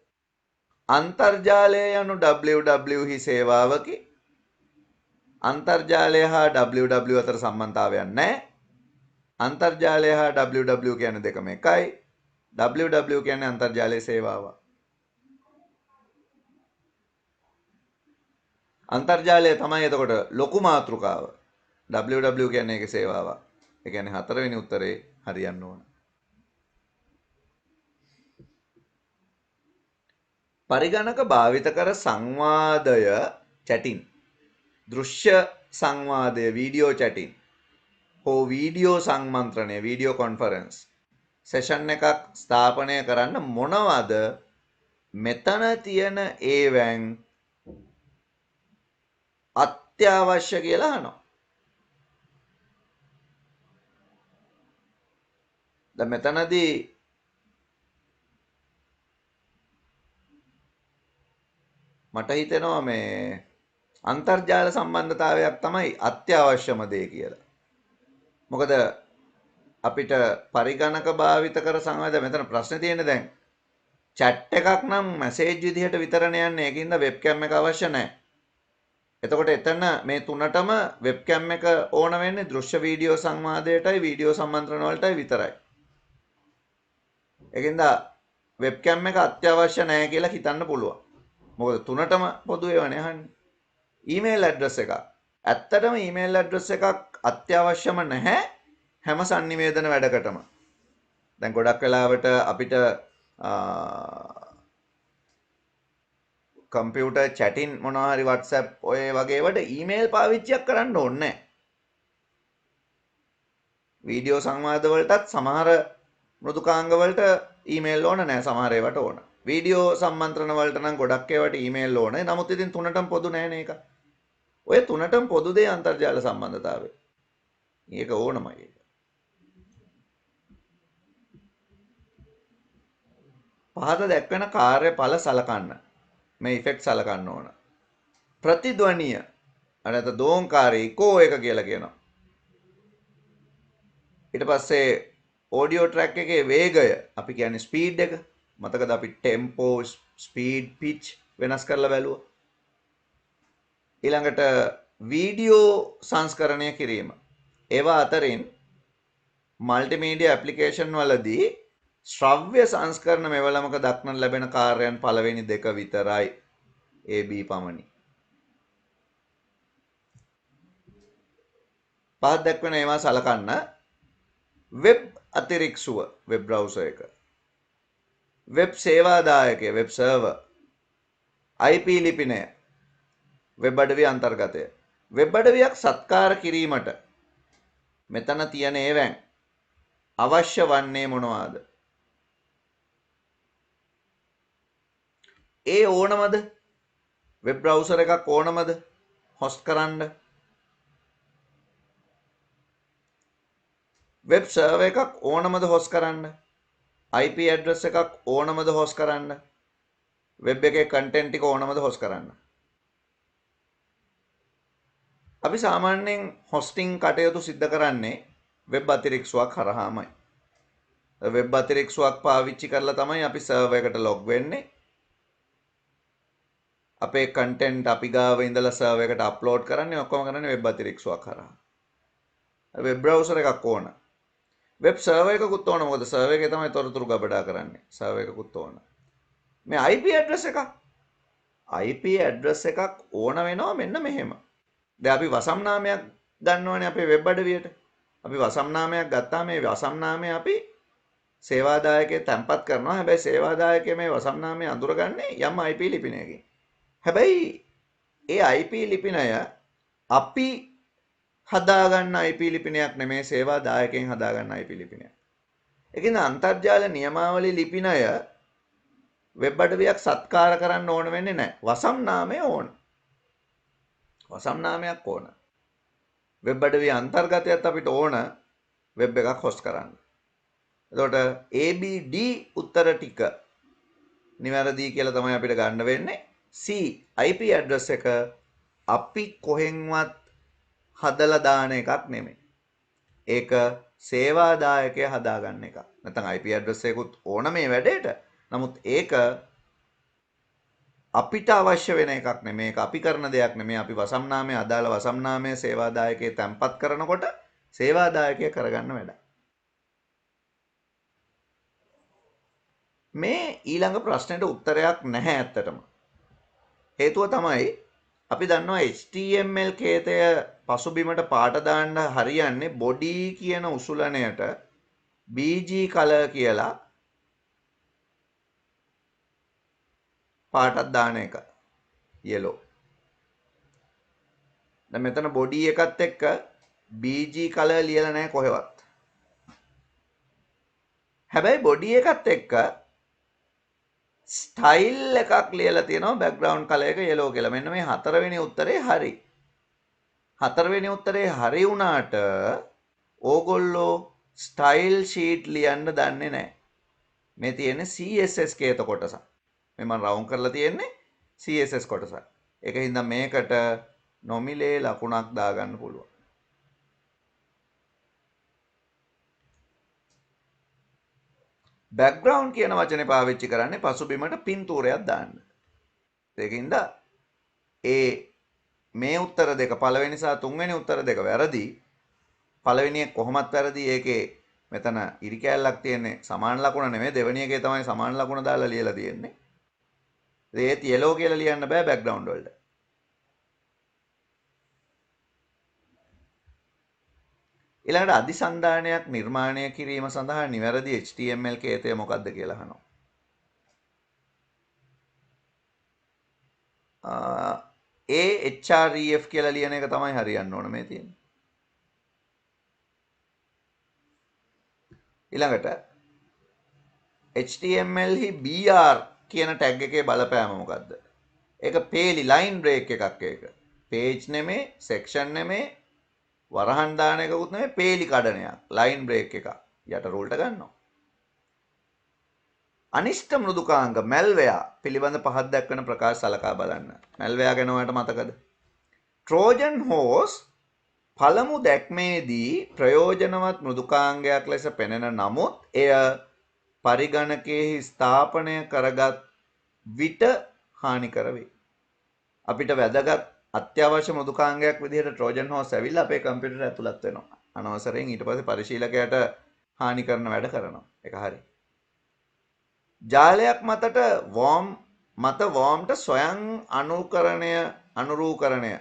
Speaker 1: අන්තර්ජාලය යනු www සේවාවකි. අන්තර්ජාලය හා www අතර සම්බන්ධතාවයක් නැහැ. අන්තර්ජාලය හා www කියන්නේ දෙකම එකයි. www කියන්නේ අන්තර්ජාලයේ සේවාවක්. අන්තර්ජාලය තමයි එතකොට ලොකු මාතෘකාව. www කියන්නේ ඒකේ සේවාවක්. ඒ කියන්නේ හතරවෙනි උත්තරේ හරියන්න ඕන. පරිගණක භාවිත කර සංවාදය චැටින් දෘශ්‍ය සංවාදය වීඩියෝ චැටින් හෝ වීඩියෝ සංමන්ත්‍රණය වීඩියෝ කොන්ෆරන්ස් සෙෂන් එකක් ස්ථාපනය කරන්න මොනවද මෙතන තියෙන ඒවැන් අත්‍යවශ්‍ය කියලා අහනවා. දැන් මෙතනදී මට හිතෙනවා මේ අන්තර්ජාල සම්බන්ධතාවයක් තමයි අත්‍යවශ්‍යම දේ කියලා. මොකද අපිට පරිගණක භාවිත කර සංවාද මෙතන ප්‍රශ්නේ තියෙන්නේ දැන් chat එකක් නම් මැසේජ් විදිහට විතරනේ යන්නේ. ඒකින්ද වෙබ්කැම් එක අවශ්‍ය නැහැ. එතකොට එතන මේ තුනටම වෙබ්කැම් එක ඕන වෙන්නේ දෘශ්‍ය වීඩියෝ සංවාදයටයි වීඩියෝ සම්මන්ත්‍රණ වලටයි විතරයි. ඒකින්ද වෙබ්කැම් එක අත්‍යවශ්‍ය නැහැ කියලා හිතන්න පුළුවන්. මොකද තුනටම පොදු ඒවානේ අහන්නේ. ඊමේල් ඇඩ්‍රස් එකක්. ඇත්තටම ඊමේල් ඇඩ්‍රස් එකක් අත්‍යවශ්‍යම නැහැ හැම sannivedana වැඩකටම. දැන් ගොඩක් වෙලාවට අපිට කම්පියුටර් චැටින් මොනවා හරි WhatsApp ඔය වගේ ඒවට ඊමේල් පාවිච්චියක් කරන්න ඕනේ නැහැ. වීඩියෝ සංවාද වලටත් සමහර මෘදුකාංග වලට ඊමේල් ඕන නැහැ, සමහර ඒවාට ඕන. වීඩියෝ සම්මන්ත්‍රණ වලට නම් ගොඩක් ඒවාට ඊමේල් ඕනේ. නමුත් ඉතින් තුනටම පොදු නැහැ ඒක. ඔය තුනටම පොදු දේ අන්තර්ජාල සම්බන්ධතාවය. ඒක ඕනමයි ඒක. පහත දැක්වෙන කාර්යඵල සලකන්න. මේ ඉෆෙක්ට් සලකන්න ඕන. ප්‍රතිධ්වනිය අනත දෝංකාරී ඉකෝ එක කියලා කියනවා. ඊට පස්සේ ඔඩියෝ ට්‍රැක් එකේ වේගය අපි කියන්නේ ස්පීඩ් එක. මතකද අපි ටෙම්පෝ, ස්පීඩ්, පිච් වෙනස් කරලා බැලුවා. ඊළඟට වීඩියෝ සංස්කරණය කිරීම. ඒවා අතරින් මල්ටිමීඩියා ඇප්ලිකේෂන් වලදී ශ්‍රව්‍ය සංස්කරණ මෙවලමක දක්නට ලැබෙන කාර්යයන් පළවෙනි දෙක විතරයි. AB පමණි. පහත් දක්වන ඒවා සලකන්න. වෙබ් අතිරික්සුව වෙබ් බ්‍රවුසර් එක. වෙබ් සේවාදායකය වෙබ් සර්වර්. IP ලිපිනය වෙබ් අඩවිය අන්තර්ගතය. වෙබ් අඩවියක් සත්කාර කිරීමට මෙතන තියෙන ඒවැන් අවශ්‍ය වන්නේ මොනවාද? ඒ ඕනමද? වෙබ් බ්‍රවුසර් එකක් ඕනමද හොස්ට් කරන්න? වෙබ් සර්වර් එකක් ඕනමද හොස්ට් කරන්න? IP ඇඩ්‍රස් එකක් ඕනමද හොස්ට් කරන්න? වෙබ් එකේ කන්ටෙන්ට් ටික ඕනමද හොස්ට් කරන්න? අපි සාමාන්‍යයෙන් හොස්ටිං කටයුතු සිද්ධ කරන්නේ වෙබ් අතිරික්සුවක් හරහාමයි. වෙබ් අතිරික්සුවක් පාවිච්චි කරලා තමයි අපි සර්වර් එකට ලොග් වෙන්නේ. අපේ කන්ටෙන්ට් අපි ගාව ඉඳලා සර්වර් එකට අප්ලෝඩ් කරන්නේ ඔක්කොම කරන්නේ වෙබ් අතිරික්සුවක් හරහා. වෙබ් බ්‍රවුසර් එකක් ඕන. වෙබ් සර්වර් එකකුත් ඕන. මොකද සර්වර් එකේ තමයි තොරතුරු ගබඩා කරන්නේ. සර්වර් එකකුත් ඕන. මේ IP ඇඩ්‍රස් එකක්. IP ඇඩ්‍රස් එකක් ඕන වෙනවා මෙන්න මෙහෙම. දැන් අපි වසම් නාමයක් ගන්නවනේ අපේ වෙබ් අඩවියට. අපි වසම් නාමයක් ගත්තාම මේ වසම් නාමය අපි සේවාදායකයේ තැන්පත් කරනවා. හැබැයි සේවාදායකයා මේ වසම් නාමය අඳුරගන්නේ යම් IP ලිපිනයකින්. හැබැයි ඒ IP ලිපිනය අපි හදාගන්න IP ලිපිනයක් නෙමේ, සේවාදායකයන් හදාගන්න IP ලිපිනයක්. ඒකින්ද අන්තර්ජාල නියමාවලි ලිපිනය වෙබ් අඩවියක් සත්කාර කරන්න ඕන වෙන්නේ නැහැ. වසම් නාමය ඕන. වසම් නාමයක් ඕන. වෙබ් අඩවිය අන්තර්ගතයත් අපිට ඕන වෙබ් එකක් හොස්ට් කරන්න. එතකොට ABD උත්තර ටික නිවැරදි කියලා තමයි අපිට ගන්න වෙන්නේ. C IP ඇඩ්‍රස් එක අපි කොහෙන්වත් හදලා දාන එකක් නෙමෙයි. ඒක සේවාදායකය හදාගන්න එකක්. නැත්නම් IP ඇඩ්‍රස් එකකුත් ඕන මේ වැඩේට. නමුත් ඒක අපිට අවශ්‍ය වෙන එකක් නෙමෙයි. මේක අපි කරන දෙයක් නෙමෙයි. අපි වසම්නාමයේ අදාළ වසම්නාමයේ සේවාදායකයේ තැන්පත් කරනකොට සේවාදායකය කරගන්න වැඩ. මේ ඊළඟ ප්‍රශ්නෙට උත්තරයක් නැහැ ඇත්තටම. හේතුව තමයි අපි දන්නවා HTML කේතය පසුබිමට පාට දාන්න හරියන්නේ body කියන උසුලණයට BG color කියලා පාටක් දාන එක. yellow. දැන් මෙතන body එකත් එක්ක BG color ලියලා නැහැ කොහෙවත්. හැබැයි body එකත් එක්ක ස්ටයිල් එකක් ලියලා තියෙනවා background color එක yellow කියලා. මෙන්න මේ හතරවෙනි උත්තරේ හරි. හතරවෙනි උත්තරේ හරි වුණාට ඕගොල්ලෝ ස්ටයිල් ෂීට් ලියන්න දන්නේ නැහැ. මේ තියෙන්නේ CSS කේත කොටස. මේ මම රවුන්ඩ් කරලා තියෙන්නේ CSS කොටස. ඒක හින්දා මේකට නොමිලේ ලකුණක් දාගන්න පුළුවන්. background කියන වචනේ පාවිච්චි කරන්නේ පසුබිමට පින්තූරයක් දාන්න. ඒකින්ද මේ උත්තර දෙක පළවෙනි සහ තුන්වෙනි උත්තර දෙක වැරදි. පළවෙනි එක කොහොමත් වැරදි. ඒකේ මෙතන ඉරි කැලලක් තියෙන්නේ සමාන ලකුණ නෙමෙයි. දෙවෙනි එකේ තමයි සමාන ලකුණ දාලා ලියලා තියෙන්නේ. ඒත් yellow කියලා ලියන්න බෑ background වලට. ඊළඟට අධිසන්ධානයක් නිර්මාණය කිරීම සඳහා නිවැරදි HTML කේතය මොකක්ද කියලා අහනවා. AHREF කියලා ලියන එක තමයි හරියන්න ඕන මේ තියෙන්නේ. ඊළඟට HTML හි BR කියන ටැග් එකේ බලපෑම මොකද්ද? ඒක පේලි ලයින් බ්‍රේක් එකක් ඒක. page නෙමේ, section නෙමේ, වරහන් දාන එකකුත් නෙමෙයි පේලි කඩනයක්. ලයින් බ්‍රේක් එකක්. යට රූල්ට ගන්නවා. අනිෂ්ට මෘදුකාංග මැල්වෙයා පිළිබඳ පහත් දක්වන ප්‍රකාශ සලකා බලන්න. මැල්වෙයා ගැන ඔයාලට මතකද? ට්‍රෝජන් හෝස් පළමු දැක්මේදී ප්‍රයෝජනවත් මෘදුකාංගයක් ලෙස පෙනෙන නමුත් එය පරිගණකයෙහි ස්ථාපනය කරගත් විට හානිකර වේ. අපිට වැදගත් අත්‍යවශ්‍ය මෘදුකාංගයක් විදිහට ට්‍රෝජන් හෝස් ඇවිල්ලා අපේ කම්පියුටර් ඇතුළත් වෙනවා. අනවසරයෙන් ඊට පස්සේ පරිශීලකයාට හානි කරන වැඩ කරනවා. ඒක හරි. ජාලයක් මතට මත වෝම්ට ස්වයං අනුරූකරණය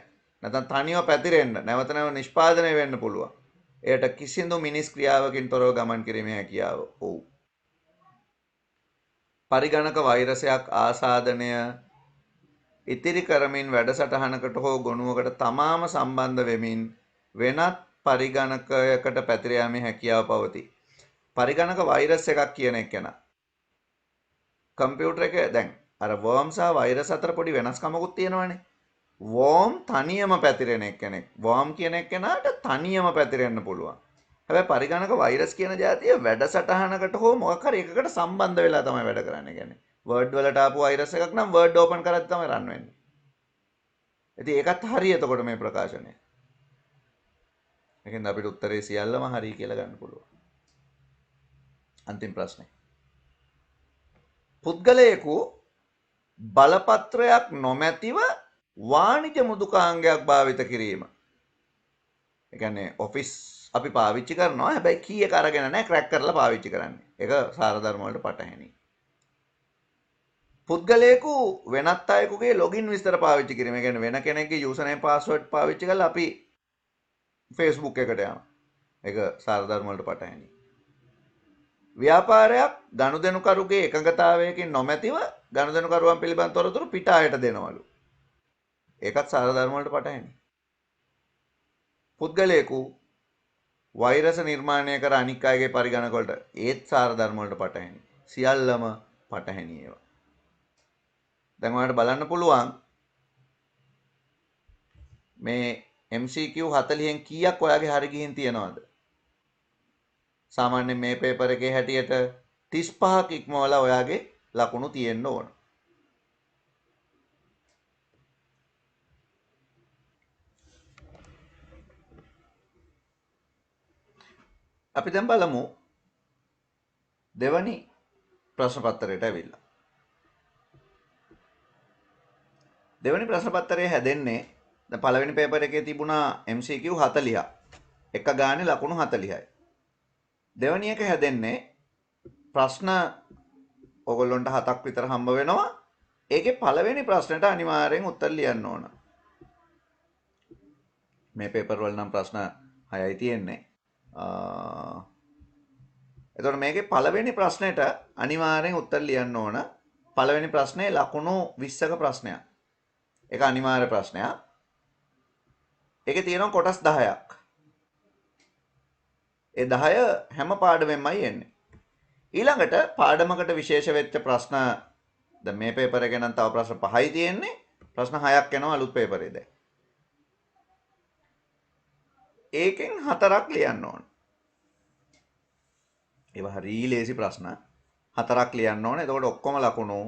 Speaker 1: නැත්නම් තනියම පැතිරෙන්න නැවත නැවත නිෂ්පාදනය වෙන්න පුළුවන්. එයට කිසිදු මිනිස් ක්‍රියාවකින් තොරව ගමන් කිරීමේ හැකියාව. ඔව්. පරිගණක වෛරසයක් ආසාදනය ඉතිරි කරමින් වැඩසටහනකට හෝ ගොනුවකට තමාම සම්බන්ධ වෙමින් වෙනත් පරිගණකයකට පැතිර යාමේ හැකියාව පවතී. පරිගණක වෛරස් එකක් කියන එක න කම්පියුටර් එක දැන් අර වර්ම් සහ වෛරස් අතර පොඩි වෙනස්කමකුත් තියෙනවානේ. වර්ම් තනියම පැතිරෙන එක්කෙනෙක්. වර්ම් කියන එක්කෙනාට තනියම පැතිරෙන්න පුළුවන්. හැබැයි පරිගණක වෛරස් කියන જાතිය වැඩසටහනකට හෝ මොකක් හරි එකකට සම්බන්ධ වෙලා තමයි වැඩ කරන්නේ. කියන්නේ වර්ඩ් වලට ආපු වෛරස් එකක් නම් වර්ඩ් ඕපන් කරද්දි තමයි රන් වෙන්නේ. ඉතින් ඒකත් හරි එතකොට මේ ප්‍රකාශනය. ඒකෙන්ද අපිට උත්තරේ සියල්ලම හරි කියලා ගන්න පුළුවන්. අන්තිම ප්‍රශ්නේ. පුද්ගලයෙකු බලපත්‍රයක් නොමැතිව වාණිජ මෘදුකාංගයක් භාවිත කිරීම. ඒ කියන්නේ ඔෆිස් අපි පාවිච්චි කරනවා හැබැයි කී එක අරගෙන නැහැ ක්‍රැක් කරලා පාවිච්චි කරන්නේ. ඒක සාරධර්ම වලට පටහැනි. පුද්ගලයෙකු වෙනත් අයෙකුගේ ලොගින් විස්තර පාවිච්චි කිරීම. ඒ කියන්නේ වෙන කෙනෙක්ගේ යූසර්නේම් පාස්වර්ඩ් පාවිච්චි කරලා අපි Facebook එකට යනවා. ඒක සාරධර්ම වලට පටහැනි. ව්‍යාපාරයක් ගනුදෙනුකරුගේ එකඟතාවයකින් නොමැතිව ගනුදෙනුකරුවන් පිළිබඳ තොරතුරු පිටායට දෙනවලු. ඒකත් සාරධර්ම වලට පටහැනි. පුද්ගලයෙකු වෛරස නිර්මාණය කර අනික් අයගේ පරිගණක වලට ඒත් සාරධර්ම වලට පටහැනි. සියල්ලම පටහැනි ඒවා. දැන් ඔයාලට බලන්න පුළුවන් මේ MCQ 40න් කීයක් ඔයාගේ හරි ගිහින් තියනවද? සාමාන්‍යයෙන් මේ පේපර් එකේ හැටියට 35ක් ඉක්මවලා ඔයාගේ ලකුණු තියෙන්න ඕන. අපි දැන් බලමු දෙවනි ප්‍රශ්න පත්‍රයට ඇවිල්ලා. දෙවෙනි ප්‍රශ්න පත්‍රය හැදෙන්නේ දැන් පළවෙනි පේපර් එකේ තිබුණා MCQ 40. එක ගානේ ලකුණු 40යි. දෙවෙනි එක හැදෙන්නේ ප්‍රශ්න ඔයගොල්ලන්ට 7ක් විතර හම්බ වෙනවා. ඒකේ පළවෙනි ප්‍රශ්නෙට අනිවාර්යෙන් උත්තර ලියන්න ඕන. මේ පේපර් වල නම් ප්‍රශ්න 6යි තියෙන්නේ. එතකොට මේකේ පළවෙනි ප්‍රශ්නෙට අනිවාර්යෙන් උත්තර ලියන්න ඕන. පළවෙනි ප්‍රශ්නේ ලකුණු 20ක ප්‍රශ්නයක්. ඒක අනිවාර්ය ප්‍රශ්නයක්. ඒකේ තියෙනවා කොටස් 10ක්. ඒ 10 හැම පාඩමෙන්මයි එන්නේ. ඊළඟට පාඩමකට විශේෂ වෙච්ච ප්‍රශ්න දැන් මේ පේපර් එකේ නම් තව ප්‍රශ්න 5යි තියෙන්නේ. ප්‍රශ්න 6ක් එනවා අලුත් පේපරේ දැන්. ඒකෙන් 4ක් ලියන්න ඕන. ඒවා හරි ලේසි ප්‍රශ්න. 4ක් ලියන්න ඕන. එතකොට ඔක්කොම ලකුණු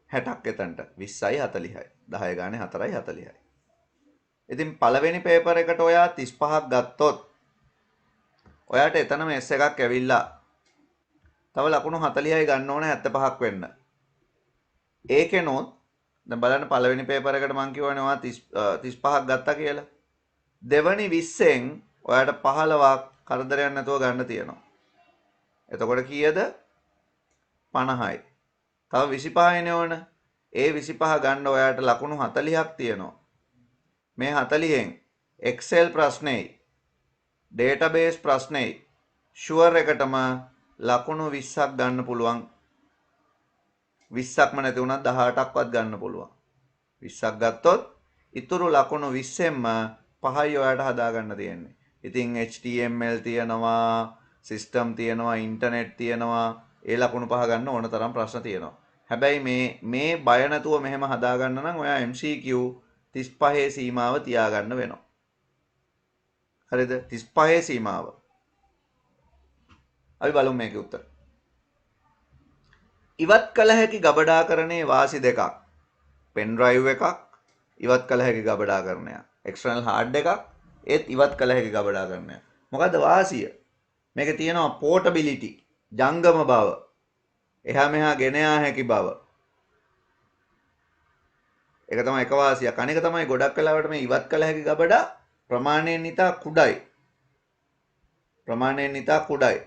Speaker 1: 60ක් එතනට 20යි 40යි. 10 ගානේ 4යි 40යි. ඉතින් පළවෙනි පේපර් එකට ඔයා 35ක් ගත්තොත් ඔයාට එතනම S එකක් ඇවිල්ලා තව ලකුණු 40යි ගන්න ඕන 75ක් වෙන්න. ඒකෙනොත් දැන් බලන්න පළවෙනි පේපර් එකට මම කියවනේ ඔයා 35ක් ගත්තා කියලා. දෙවනි 20න් ඔයාට 15ක් කරදරයක් නැතුව ගන්න තියෙනවා. එතකොට කීයද? 50යි. තව 25යිනේ ඕන. ඒ 25 ගන්න ඔයාට ලකුණු 40ක් තියෙනවා. මේ 40න් Excel ප්‍රශ්නේයි database ප්‍රශ්නේයි sure එකටම ලකුණු 20ක් ගන්න පුළුවන්. 20ක්ම නැති වුණත් 18ක්වත් ගන්න පුළුවන්. 20ක් ගත්තොත් ඉතුරු ලකුණු 20ෙන්ම 5යි ඔයාට හදා ගන්න තියෙන්නේ. ඉතින් HTML තියෙනවා, සිස්ටම් තියෙනවා, ඉන්ටර්නෙට් තියෙනවා. ඒ ලකුණු 5 ගන්න ඕන තරම් ප්‍රශ්න තියෙනවා. හැබැයි මේ බය නැතුව මෙහෙම හදා ගන්න නම් ඔයා MCQ 35 සීමාව තියාගන්න වෙනවා. හරිද? 35 සීමාව. අපි බලමු මේකේ උත්තර. ඉවත් කළ හැකි ගබඩාකරණයේ වාසි දෙකක්. පෙන් ඩ්‍රයිව් එකක් ඉවත් කළ හැකි ගබඩාකරණයක්. එක්ස්ටර්නල් හાર્ඩ් එකක් ඒත් ඉවත් කළ හැකි ගබඩාකරණයක්. මොකද්ද වාසිය? මේකේ තියෙනවා පෝටබිලිටි, ජංගම බව, එහා මෙහා ගෙන යා හැකි බව. ඒක තමයි එක වාසියක්. අනික තමයි ගොඩක් වෙලාවට මේ ඉවත් කළ හැකි ගබඩා ප්‍රමාණයෙන් ඉතා කුඩායි. ප්‍රමාණයෙන් ඉතා කුඩායි.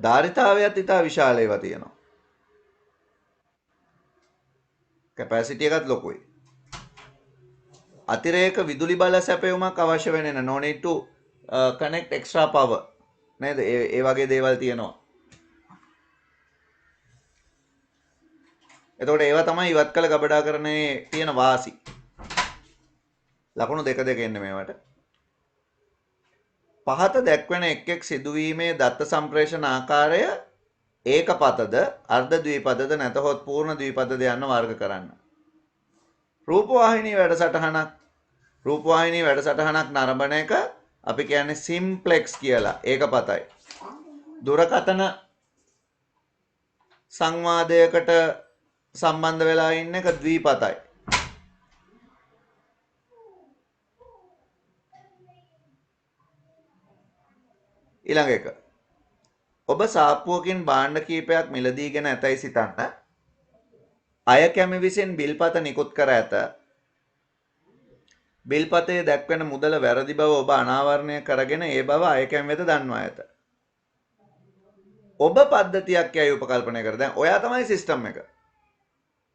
Speaker 1: ධාරිතාවයත් ඉතා විශාල ඒවා තියෙනවා. කැපැසිටි එකත් ලොකුයි. අතිරේක විදුලි බල සැපයුමක් අවශ්‍ය වෙන්නේ නැහැ. No need to connect extra power. නේද? ඒ වගේ දේවල් තියෙනවා. එතකොට ඒවා තමයි ඉවත් කළ ගබඩාකරණයේ තියෙන වාසි. ලකුණු දෙක එන්නේ මේවට. පහත දැක්වෙන එක් සිදුවීමේ දත්ත සම්ප්‍රේෂණ ආකාරය ඒකපතද, අර්ධ ද්විපදද නැතහොත් පූර්ණ ද්විපදද යන්න වර්ග කරන්න. රූපවාහිනී වැඩසටහනක් නරඹන එක අපි කියන්නේ සිම්ප්ලෙක්ස් කියලා. ඒකපතයි. දුරකථන සංවාදයකට සම්බන්ධ වෙලා ඉන්න එක ද්විපතයි. ඊළඟ එක. ඔබ සාප්පුවකින් භාණ්ඩ කීපයක් මිලදීගෙන ඇතැයි සිතන්න. අය කැමි විසින් බිල්පත නිකුත් කර ඇත. බිල්පතේ දැක්වෙන මුදල වැරදි බව ඔබ අනාවරණය කරගෙන ඒ බව අය කැමි වෙත දන්වා ඇත. ඔබ පද්ධතියක් යයි උපකල්පනය කර. දැන් ඔයා තමයි සිස්ටම් එක.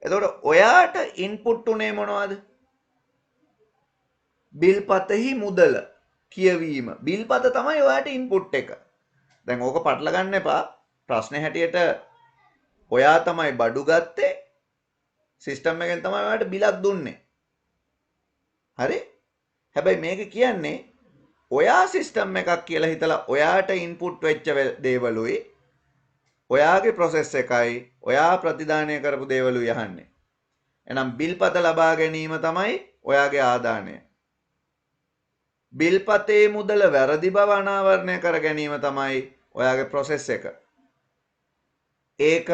Speaker 1: එතකොට ඔයාට ඉන්පුට් උනේ මොනවද? බිල්පතෙහි මුදල කියවීම. බිල්පත තමයි ඔයාට ඉන්පුට් එක. දැන් ඕක පටල ගන්න එපා. ප්‍රශ්නේ හැටියට ඔයා තමයි බඩු ගත්තේ. සිස්ටම් එකෙන් තමයි ඔයාට බිලක් දුන්නේ. හරි? හැබැයි මේක කියන්නේ ඔයා සිස්ටම් එකක් කියලා හිතලා ඔයාට ඉන්පුට් වෙච්ච දේවලුයි ඔයාගේ ප්‍රොසෙස් එකයි ඔයා ප්‍රතිදානය කරපු දේවලුයි අහන්නේ. එහෙනම් බිල්පත ලබා ගැනීම තමයි ඔයාගේ ආදානය. බිල්පතේ මුදල වැරදි බව අනාවරණය කර ගැනීම තමයි ඔයාගේ ප්‍රොසෙස් එක. ඒක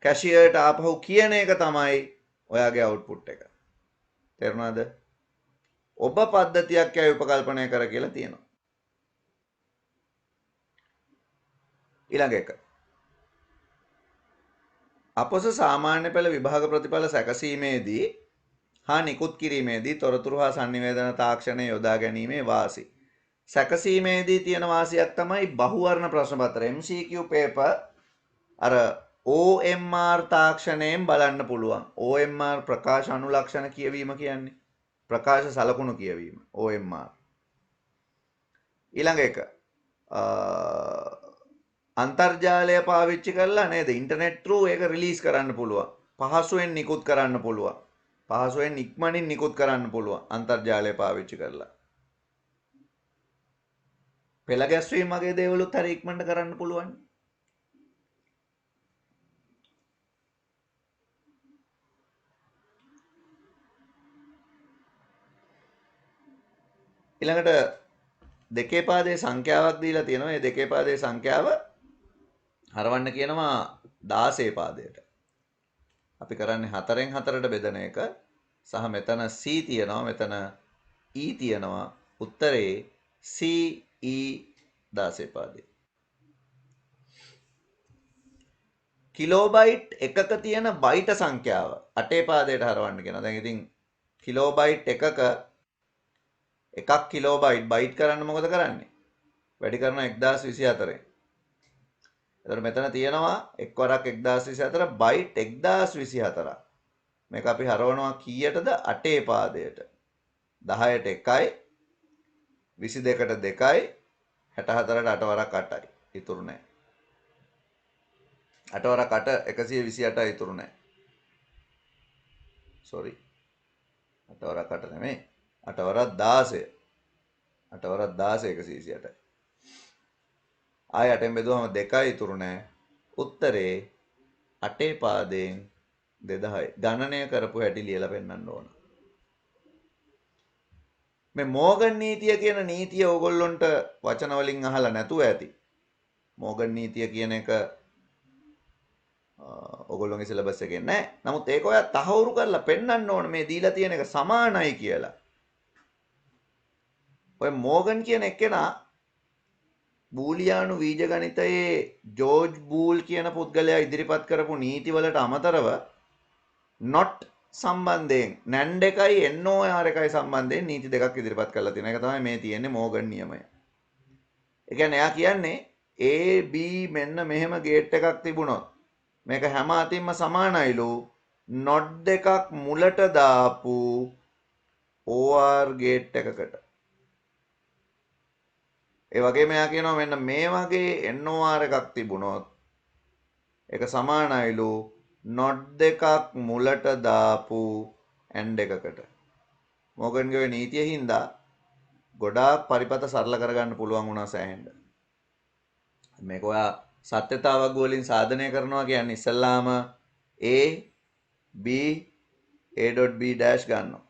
Speaker 1: කැෂියර්ට ආපහු කියන එක තමයි ඔයාගේ අවුට්පුට් එක. තේරුණාද? ඔබ පද්ධතියක් යයි උපකල්පනය කර කියලා තියෙනවා. ඊළඟ එක. අපොස සාමාන්‍ය පෙළ විභාග ප්‍රතිඵල සැකසීමේදී හා නිකුත් කිරීමේදී තොරතුරු හා sannivedana තාක්ෂණය යොදා ගැනීමේ වාසි. සැකසීමේදී තියෙන වාසියක් තමයි බහුවර්ණ ප්‍රශ්න පත්‍ර MCQ paper අර OMR තාක්ෂණයෙන් බලන්න පුළුවන්. OMR ප්‍රකාශ අනුලක්ෂණ කියවීම කියන්නේ. ප්‍රකාශ සලකුණු කියවීම OMR. ඊළඟ එක අන්තර්ජාලය පාවිච්චි කරලා නේද ඉන්ටර්නෙට් through ඒක රිලීස් කරන්න පුළුවන්. පහසුවෙන් නිකුත් කරන්න පුළුවන්. පහසුවෙන් ඉක්මනින් නිකුත් කරන්න පුළුවන් අන්තර්ජාලය පාවිච්චි කරලා. පෙළ ගැස්වීම වගේ දේවලුත් හරි ඉක්මනට කරන්න පුළුවන්. ඊළඟට දෙකේ පාදයේ සංඛ්‍යාවක් දීලා තියෙනවා. මේ දෙකේ පාදයේ සංඛ්‍යාව හරවන්න කියනවා 16 පාදයට. අපි කරන්නේ 4න් 4ට බෙදන එක. සහ මෙතන C තියෙනවා, මෙතන E තියෙනවා. උත්තරේ C E 16 පාදේ. කිලෝබයිට් එකක තියෙන බයිට සංඛ්‍යාව 8 පාදයට හරවන්න කියනවා. දැන් ඉතින් කිලෝබයිට් එකක් කිලෝබයිට් බයිට් කරන්න මොකද කරන්නේ? වැඩි කරනවා 1024න්. එතකොට මෙතන තියෙනවා එක් වරක් 1024 බයිට් 1024ක්. මේක අපි හරවනවා කීයටද? 8 පාදයට. 10ට 1යි 22ට 2යි 64ට 8 වරක් 8යි. ඉතුරු නැහැ. 8 වරක් 8 128යි ඉතුරු නැහැ. sorry. 8 වරක් 8 නෙමෙයි. 8 වරක් 16. 8 වරක් 16 128යි. ආය 8ෙන් බෙදුවම 2යි ඉතුරු නැහැ. උත්තරේ 8 පාදයෙන් 2000යි. ගණනය කරපු හැටි ලියලා පෙන්නන්න ඕන. මේ මෝගන් නීතිය කියන නීතිය ඕගොල්ලොන්ට වචන වලින් අහලා නැතුව ඇති. මෝගන් නීතිය කියන එක ඔයගොල්ලෝගේ සිලබස් එකේ නැහැ. නමුත් ඒක ඔයා තහවුරු කරලා පෙන්නන්න ඕන මේ දීලා තියෙන එක සමානයි කියලා. ඔය මෝගන් කියන එක්කෙනා බූලියානු බීජගණිතයේ ජෝර්ජ් බූල් කියන පුද්ගලයා ඉදිරිපත් කරපු නීතිවලට අමතරව not සම්බන්ධයෙන් NAND එකයි NOR එකයි සම්බන්ධයෙන් නීති දෙකක් ඉදිරිපත් කරලා තියෙනවා. ඒක තමයි මේ තියෙන්නේ මෝගන් නියමය. ඒ කියන්නේ එයා කියන්නේ A B මෙන්න මෙහෙම ගේට් එකක් තිබුණොත් මේක හැම අතින්ම සමානයිලු not දෙකක් මුලට දාපු OR ගේට් එකකට. ඒ වගේම එයා කියනවා මෙන්න මේ වගේ NOR එකක් තිබුණොත් ඒක සමානයිලු not දෙකක් මුලට දාපු AND එකකට. මොගන්ගේ ඔය නීතිය හින්දා ගොඩාක් පරිපත සරල කරගන්න පුළුවන් වුණා සෑහෙන්න. මේක ඔයා සත්‍යතාවක් වලින් සාධනය කරනවා කියන්නේ ඉස්සල්ලාම A B A.B dash ගන්නවා.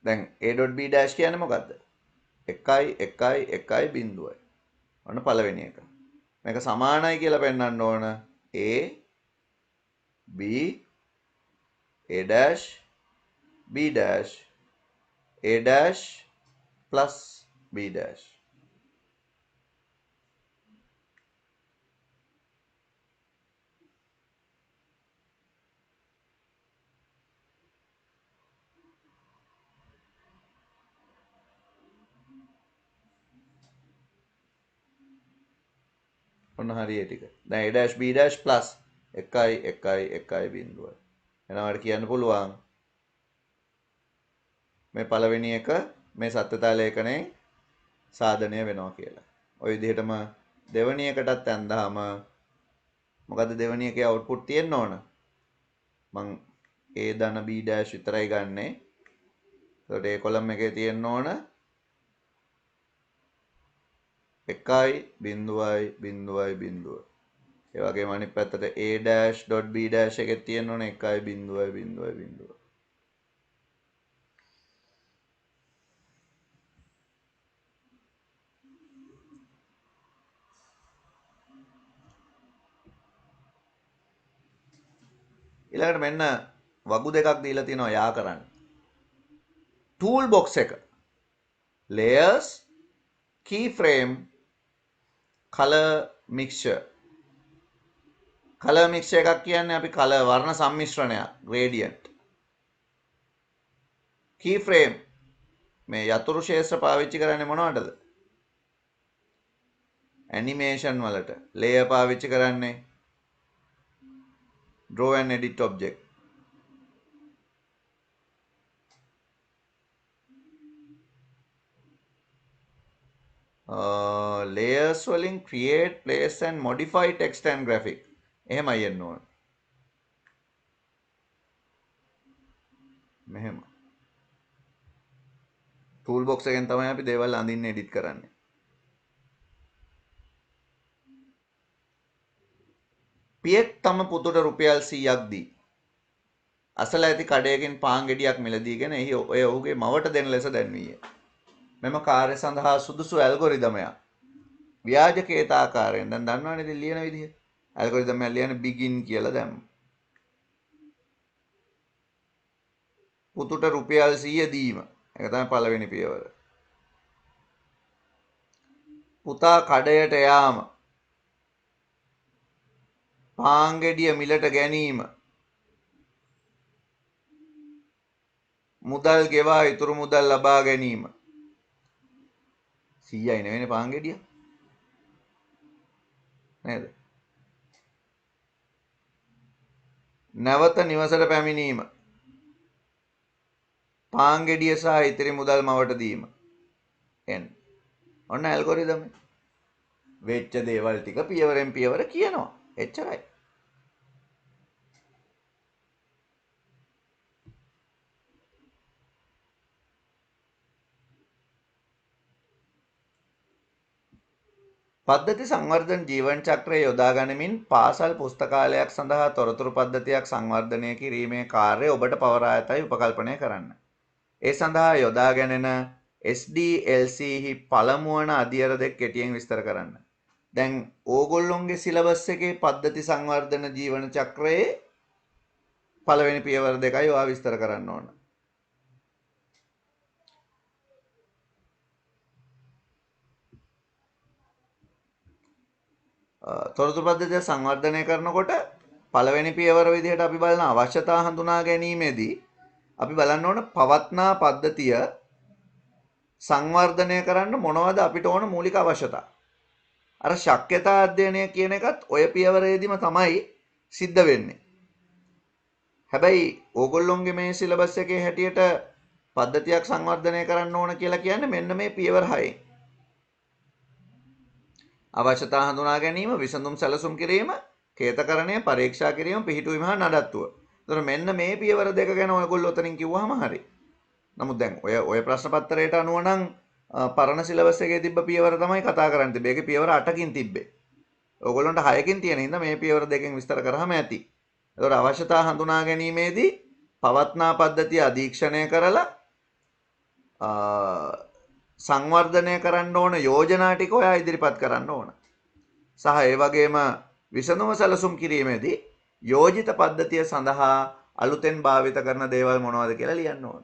Speaker 1: දැන් A.B dash කියන්නේ මොකද්ද? 1 බිංදුවයි. ඔන්න පළවෙනි එක. මේක සමානයි කියලා පෙන්වන්න ඕන A B A dash B dash A dash plus B dash. ඔන්න හරි ඒ ටික. දැන් A dash B dash plus 1 බිංදුවයි. එනවාට කියන්න පුළුවන් මේ පළවෙනි එක මේ සත්‍යතා ලේඛනයේ සාධනය වෙනවා කියලා. ওই විදිහටම දෙවෙනි එකටත් ඇඳාම මොකද දෙවෙනි එකේ අවුට්පුට් තියෙන්න ඕන. මං A ධන B dash විතරයි ගන්නෙ. ඒකට ඒ කොලම් එකේ තියෙන්න ඕන 1.0.0. ඒ වගේම අනිත් පැත්තට A dash dot B dash එකේ තියෙන්න ඕන 1.0.0. ඊළඟට මෙන්න වගු දෙකක් දීලා තියෙනවා යා කරන්න. tool box එක layers keyframe color mixture. color mixture එකක් කියන්නේ අපි color වර්ණ සම්මිශ්‍රණයක් gradient. keyframe මේ යතුරු ශේෂ්ත්‍ර පාවිච්චි කරන්නේ මොනවටද? animation වලට. layer පාවිච්චි කරන්නේ draw and edit object. layers වලින් create place and modify text and graphic. එහෙමයි එන්න ඕන. මෙහෙම. tool box එකෙන් තමයි අපි දේවල් අඳින්න edit කරන්නේ. පියෙක් තම පුතුට රුපියල් 100ක් දී අසල ඇති කඩයකින් පාන් ගෙඩියක් මිලදීගෙන එහි ඔය ඔහුගේ මවට දෙන ලෙස දැන්වීය. මෙම කාර්ය සඳහා සුදුසු ඇල්ගොරිදමයක් ව්‍යාජ කේතාකාරයෙන් දැන් දන්නවනේ ඉතින් ලියන විදිහ. ඇල්ගොරිදමයක් ලියන්නේ begin කියලා දැම්ම. පුතුට රුපියල් 100 දීම. ඒක තමයි පළවෙනි පියවර. පුතා කඩයට යාම. පාන් ගෙඩිය මිලට ගැනීම. මුදල් ගෙවා ඉතුරු මුදල් ලබා ගැනීම. 100යි නෙවෙයිනේ පාන් ගෙඩිය. නේද? නැවත නිවසට පැමිණීම. පාන් ගෙඩිය සහ ඉතිරි මුදල් මවට දීම. එන්න. ඔන්න ඇල්ගොරිදම්. වෙච්ච දේවල් ටික පියවරෙන් පියවර කියනවා. එච්චරයි. පද්ධති සංවර්ධන ජීවන චක්‍රය යොදා ගනිමින් පාසල් පුස්තකාලයක් සඳහා තොරතුරු පද්ධතියක් සංවර්ධනය කිරීමේ කාර්යය ඔබට පවරා ඇතයි උපකල්පනය කරන්න. ඒ සඳහා යොදා ගැනෙන SDLC හි පළමු වන අධියර දෙක කෙටියෙන් විස්තර කරන්න. දැන් ඕගොල්ලොන්ගේ සිලබස් එකේ පද්ධති සංවර්ධන ජීවන චක්‍රයේ පළවෙනි පියවර දෙකයි ඔයා විස්තර කරන්න ඕන. තොරතුරු පද්ධතිය සංවර්ධනය කරනකොට පළවෙනි පියවර විදිහට අපි බලන අවශ්‍යතා හඳුනා ගැනීමේදී අපි බලන්න ඕන පවත්නා පද්ධතිය සංවර්ධනය කරන්න මොනවද අපිට ඕන මූලික අවශ්‍යතා. අර ශක්්‍යතා අධ්‍යයනය කියන එකත් ඔය පියවරේදීම තමයි සිද්ධ වෙන්නේ. හැබැයි ඕගොල්ලොන්ගේ මේ සිලබස් එකේ හැටියට පද්ධතියක් සංවර්ධනය කරන්න ඕන කියලා කියන්නේ මෙන්න මේ පියවර 6. අවශ්‍යතා හඳුනා ගැනීම, විසඳුම් සැලසුම් කිරීම, කේතකරණය, පරීක්ෂා කිරීම, පිහිටුවීම හා නඩත්තුව. ඒතර මෙන්න මේ පියවර දෙක ගැන ඔයගොල්ලෝ උතනින් කිව්වහම හරි. නමුත් දැන් ඔය ප්‍රශ්න පත්‍රයට අනුව නම් පරණ සිලබස් එකේ තිබ්බ පියවර තමයි කතා කරන්න තිබ්බේ. ඒකේ පියවර 8කින් තිබ්බේ. ඔයගොල්ලන්ට 6කින් තියෙන හින්දා මේ පියවර දෙකෙන් විස්තර කරාම ඇති. ඒතර අවශ්‍යතා හඳුනා ගැනීමේදී පවත්නා පද්ධතිය අධීක්ෂණය කරලා සංවර්ධනය කරන්න ඕන යෝජනා ටික ඔයා ඉදිරිපත් කරන්න ඕන. සහ ඒ වගේම විසඳුම සැලසුම් කිරීමේදී යෝජිත පද්ධතිය සඳහා අලුතෙන් භාවිත කරන දේවල් මොනවද කියලා ලියන්න ඕන.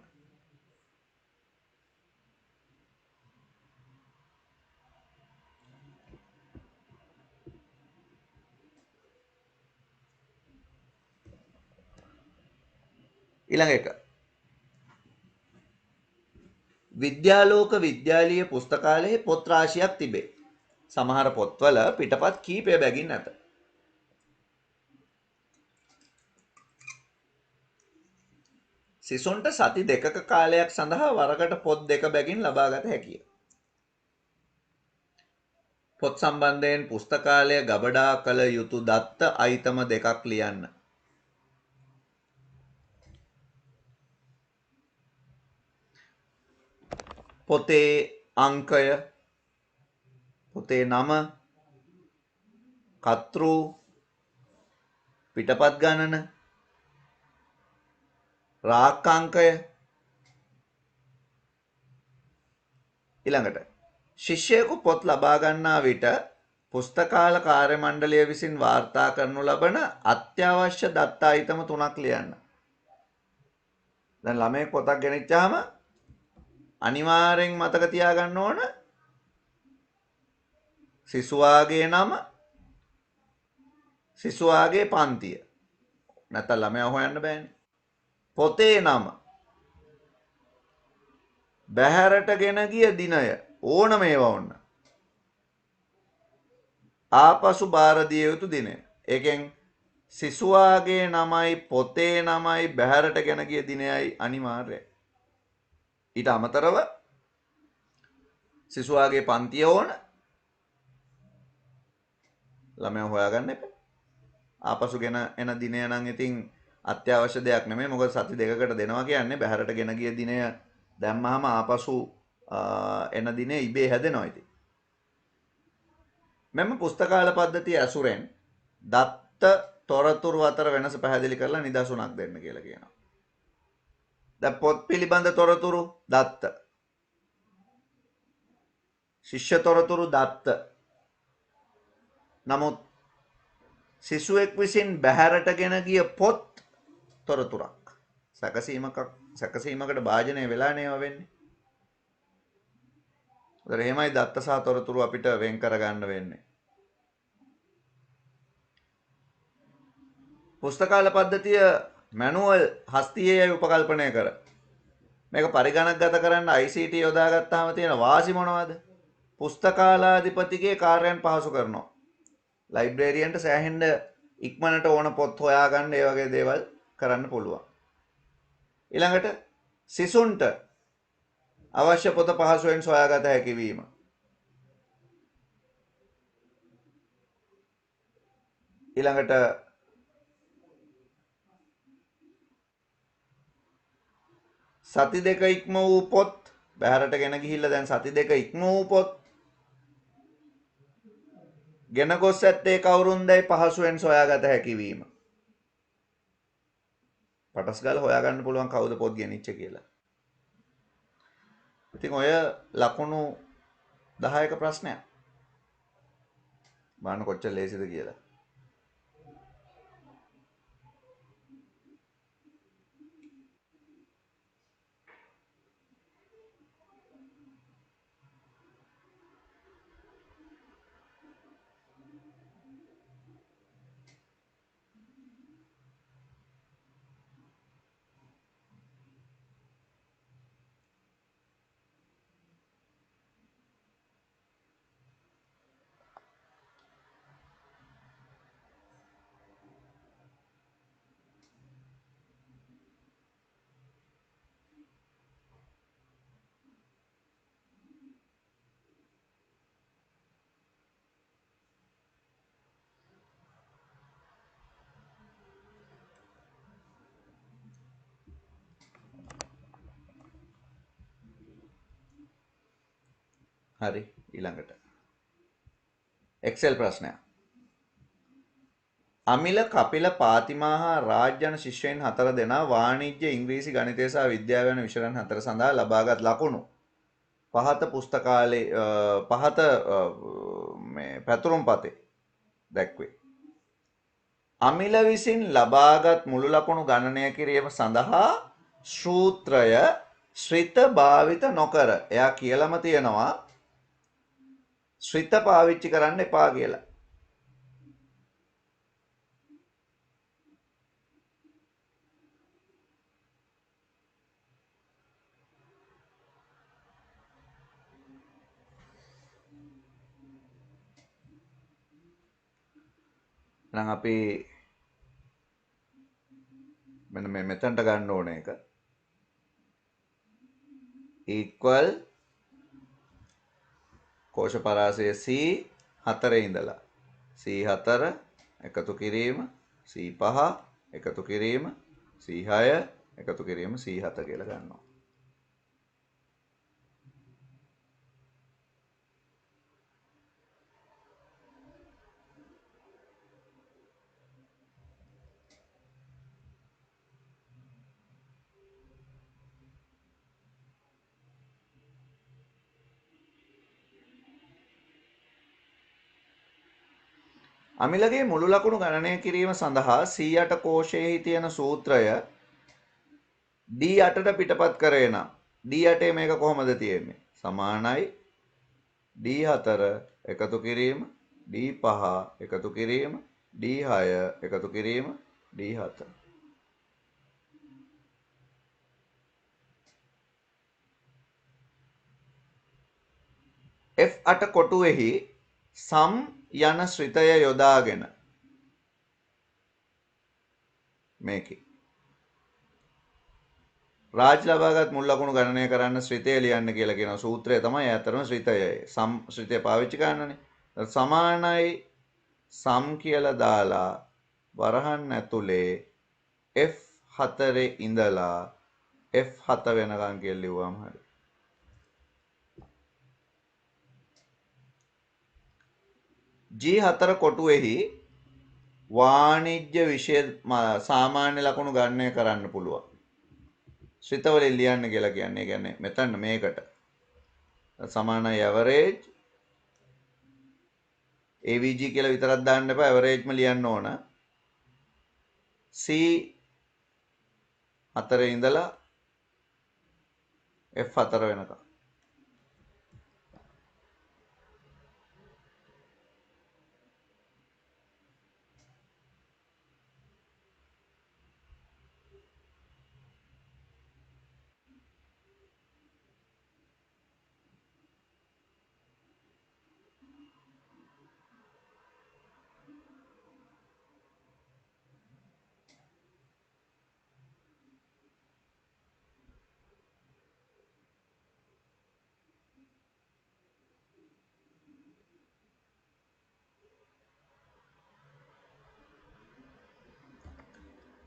Speaker 1: ඊළඟ එක විද්‍යාලෝක විද්‍යාලීය පුස්තකාලයේ පොත් රාශියක් තිබේ. සමහර පොත්වල පිටපත් කීපය බැගින් නැත. සිසුන්ට සති දෙකක කාලයක් සඳහා වරකට පොත් දෙක බැගින් ලබාගත හැකිය. පොත් සම්බන්ධයෙන් පුස්තකාලය ගබඩා කළ යුතු දත්ත අයිතම දෙකක් ලියන්න. පොතේ අංකය, පොතේ නම, කතෘ, පිටපත් ගණන, රාක්කාංකය. ඊළඟට ශිෂ්‍යයෙකු පොත් ලබා ගන්නා විට පුස්තකාල කාර්ය මණ්ඩලය විසින් වාර්තා කරනු ලබන අත්‍යවශ්‍ය දත්තා අයිතම 3ක් ලියන්න. දැන් ළමයෙක් පොතක් ගෙනිච්චාම අනිවාර්යෙන් මතක තියාගන්න ඕන සිසුවාගේ නම, සිසුවාගේ පන්තිය. නැත්නම් ළමයා හොයන්න බෑනේ. පොතේ නම, බැහැරට ගෙන ගිය දිනය ඕනම ඒවා ඔන්න. ආපසු බාර දිය යුතු දිනය. ඒකෙන් සිසුවාගේ නමයි, පොතේ නමයි, බැහැරට ගෙන ගිය දිනයයි අනිවාර්යයි. ඊට අමතරව සිසුවාගේ පන්තිය ඕන. ළමයා හොයාගන්න එපා. ආපසු ගෙන එන දිනය නම් ඉතින් අත්‍යවශ්‍ය දෙයක් නෙමෙයි. මොකද සති දෙකකට දෙනවා කියන්නේ බැහැරට ගෙන ගිය දිනය දැම්මහම ආපසු එන දිනේ ඉබේ හැදෙනවා ඉතින්. මෙම පුස්තකාල පද්ධතිය ඇසුරෙන් දත්ත තොරතුරු අතර වෙනස පැහැදිලි කරලා නිදසුනක් දෙන්න කියලා කියනවා. දැන් පොත් පිළිබඳ තොරතුරු දත්ත. ශිෂ්‍ය තොරතුරු දත්ත. නමුත් සිසුවෙක් විසින් බැහැරට ගෙන ගිය පොත් තොරතුරක් සැකසීමකට භාජනය වෙලා නේව වෙන්නේ. ඒතර එහෙමයි දත්ත සහ තොරතුරු අපිට වෙන් කරගන්න වෙන්නේ. පුස්තකාල පද්ධතිය මැනුවල් හස්තියේ උපකල්පනය කර. මේක පරිගණකගත කරන්න ICT යොදාගත්තාම තියෙන වාසි මොනවද? පුස්තකාලාධිපතිගේ කාර්යයන් පහසු කරනවා. ලයිබ්‍රේරියන්ට සෑහෙන්න ඉක්මනට ඕන පොත් හොයාගන්න ඒ වගේ දේවල් කරන්න පුළුවන්. ඊළඟට සිසුන්ට අවශ්‍ය පොත පහසුවෙන් සොයාගත හැකි වීම. ඊළඟට සති දෙක ඉක්ම වූ පොත් බැහැරට ගෙන ගිහිල්ලා දැන් සති දෙක ඉක්ම වූ පොත් ගෙන ගොස් ඇත්තේ කවුරුන්දයි පහසුවෙන් සොයාගත හැකි වීම. පටස් ගාලා හොයාගන්න පුළුවන් කවුද පොත් ගෙනිච්ච කියලා. ඉතින් ඔය ලකුණු 10ක ප්‍රශ්නයක්. බලන්න කොච්චර ලේසිද කියලා. හරි ඊළඟට එක්සෙල් ප්‍රශ්නයක්. අමිල කපිල පාතිමා හා රාජ් යන ශිෂ්‍යයන් 4 දෙනා වාණිජ්‍ය ඉංග්‍රීසි ගණිතය සහ විද්‍යාව යන විෂයන් 4 සඳහා ලබාගත් ලකුණු පහත පුස්තකාලේ පහත මේ පැතුරුම් පතේ දැක්වේ. අමිල විසින් ලබාගත් මුළු ලකුණු ගණනය කිරීම සඳහා සූත්‍රය ශ්‍රිත භාවිත නොකර. එයා කියලාම තියෙනවා ශ්‍රිත පාවිච්චි කරන්න එපා කියලා. එහෙනම් අපි මෙන්න මේ මෙතනට ගන්න ඕන එක equal කෝෂ පරාසය C4 ඉඳලා C4 එකතු කිරීම C5 එකතු කිරීම C6 එකතු කිරීම C7 කියලා ගන්නවා. අමිලගේ මුළු ලකුණු ගණනය කිරීම සඳහා C8 කෝෂයෙහි තියෙන සූත්‍රය D8ට පිටපත් කරේ නම් D8 මේක කොහොමද තියෙන්නේ? සමානයි D4 එකතු කිරීම D5 එකතු කිරීම D6 එකතු කිරීම D7. F8 කොටුවෙහි සම් යන ශ්‍රිතය යොදාගෙන මේකේ රාජ් ලබාගත් මුල් ලකුණු ගණනය කරන්න ශ්‍රිතය ලියන්න කියලා කියන සූත්‍රය තමයි ඇත්තටම ශ්‍රිතයයි. සම් ශ්‍රිතය පාවිච්චි කරන්නනේ. සමානයි සම් කියලා දාලා වරහන් ඇතුලේ F4 ඉඳලා F7 වෙනකන් කියලා ලිව්වම හරි. G4 කොටුවේහි වාණිජ්‍ය විෂය සාමාන්‍ය ලකුණු ගණනය කරන්න පුළුවන්. ශ්‍රිතවලින් ලියන්න කියලා කියන්නේ. කියන්නේ මෙතන මේකට සමානයි ඇවරේජ් AVG කියලා විතරක් දාන්න එපා, ඇවරේජ්ම ලියන්න ඕන. C4 ඉඳලා F4 වෙනකම්.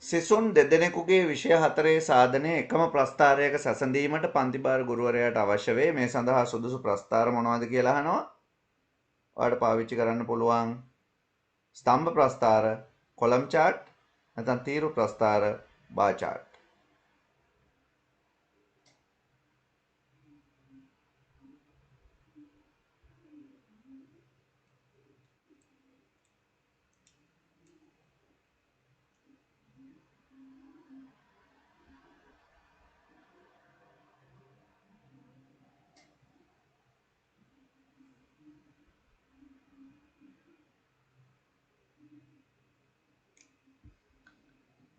Speaker 1: සිසුන් දෙදෙනෙකුගේ විෂය 4 සාධනය එකම ප්‍රස්ථාරයක සැසඳීමට පන්තිභාර ගුරුවරයාට අවශ්‍ය වේ. මේ සඳහා සුදුසු ප්‍රස්ථාර මොනවද කියලා අහනවා. ඔයාලට පාවිච්චි කරන්න පුළුවන් ස්තම්භ ප්‍රස්ථාර, කොලම් chart, නැත්නම් තීරු ප්‍රස්ථාර, බාර් chart.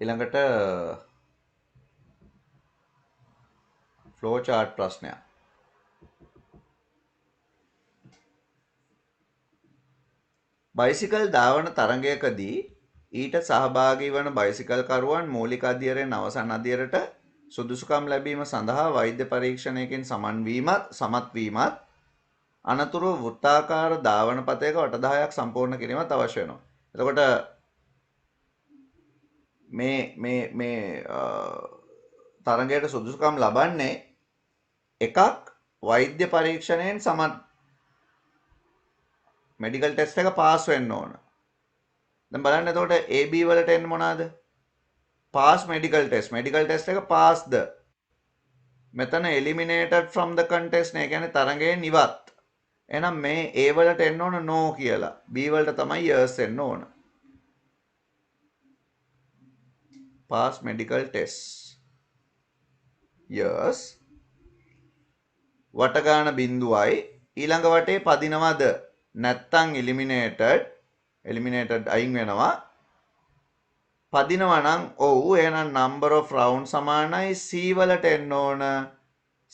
Speaker 1: ඊළඟට ෆ්ලෝ chart ප්‍රශ්නයක්. බයිසිකල් ධාවන තරඟයකදී ඊට සහභාගී වන බයිසිකල්කරුවන් මූලික අධ්‍යයනයෙන් අවසන් අධ්‍යයනයට සුදුසුකම් ලැබීම සඳහා වෛද්‍ය පරීක්ෂණයකින් සමත් වීමත් අනතුරුව වෘත්තාකාර ධාවන පථයක වට 10ක් සම්පූර්ණ කිරීමත් අවශ්‍ය වෙනවා. එතකොට මේ තරඟයට සුදුසුකම් ලබන්නේ එකක් වෛද්‍ය පරීක්ෂණයෙන් සමත් මෙඩිකල් ටෙස්ට් එක පාස් වෙන්න ඕන. දැන් බලන්න එතකොට AB වලට එන්නේ මොනවාද? Pass medical test. Medical test එක පාස්ද? මෙතන eliminated from the contest නේ. කියන්නේ තරඟයෙන් ඉවත්. එහෙනම් මේ A වලට එන්න ඕන no කියලා. B වලට තමයි yes එන්න ඕන. pass medical test. yes. වට ගන්න බිඳුවයි ඊළඟ වටේ පදිනවද? නැත්තම් eliminated අයින් වෙනවා. පදිනවා නම් ඔව්. එහෙනම් number of round සමානයි C වලට එන්න ඕන.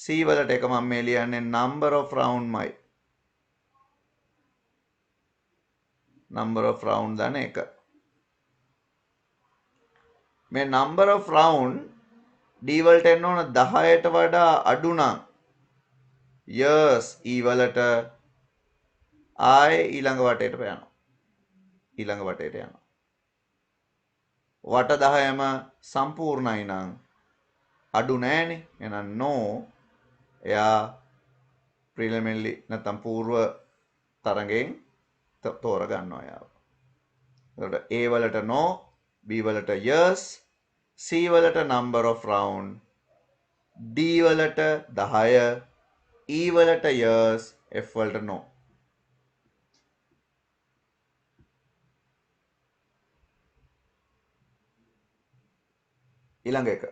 Speaker 1: C වලට එක මම මේ ලියන්නේ number of round මයි. number of round දන එක. මේ number of round D වලට එන්න ඕන 10ට වඩා අඩු නම් yes E වලට ආයේ ඊළඟ වටේට යනවා. ඊළඟ වටේට යනවා. වට 10ම සම්පූර්ණයි නම් අඩු නෑනේ. එහෙනම් no. එයා ප්‍රිලිමිනරි නැත්නම් పూర్ව තරඟෙන් තෝර ගන්නවා යාව. එතකොට A වලට no, B වලට yes, C වලට number of round, D වලට 10, E වලට yes, F වලට no. ඊළඟ එක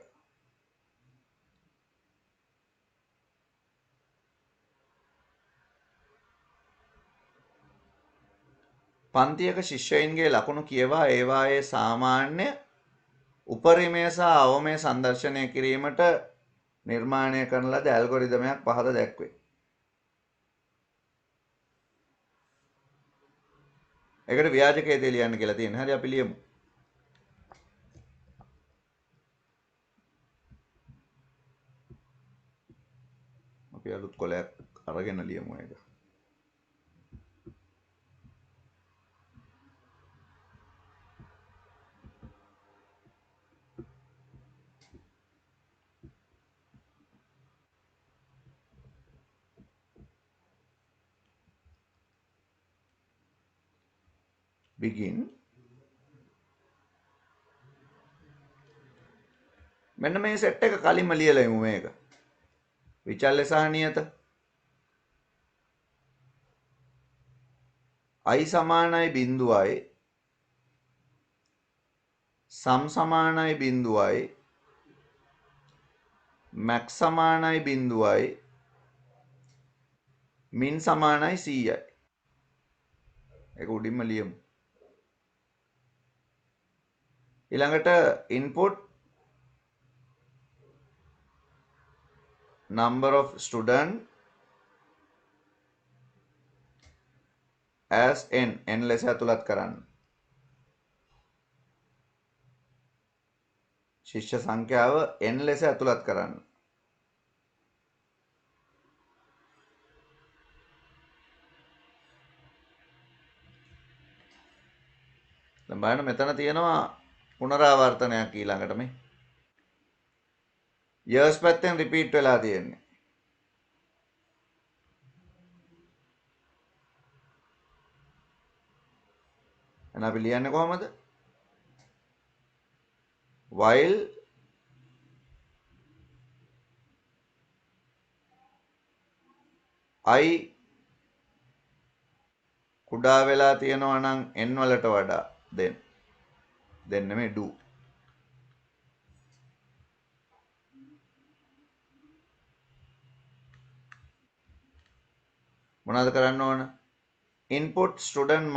Speaker 1: පන්තියක ශිෂ්‍යයින්ගේ ලකුණු කියවා ඒවායේ සාමාන්‍ය උපරිමය සහ අවමය සංදර්ශනය කිරීමට නිර්මාණය කරන ලද ඇල්ගොරිදමයක් පහත දැක්වේ. ඒකට ව්‍යාජකයේ දේ ලියන්න කියලා තියෙනවා. හරි අපි ලියමු. අපි අලුත් කොලයක් අරගෙන ලියමු ඒක. begin මෙන්න මේ සෙට් එක කලින්ම ලියලා ඉමු මේක. විචල්්‍ය සහ නියත i සමානයි බිඳුවයි සම් සමානයි බිඳුවයි max සමානයි බිඳුවයි min සමානයි 100යි. ඒක උඩින්ම ලියමු. ඊළඟට input number of student as n ලෙස ඇතුළත් කරන්න. ශිෂ්‍ය සංඛ්‍යාව n ලෙස ඇතුළත් කරන්න. දැන් බලන්න මෙතන තියෙනවා පුනරාවර්තනයක් ඊළඟට මේ years පැත්තෙන් රිපීට් වෙලා තියෙන්නේ. එහෙනම් අපි ලියන්නේ කොහමද? while i කුඩා වෙලා තියෙනවා නම් n වලට වඩා then නෙමෙයි do. මොනවද කරන්න ඕන? input student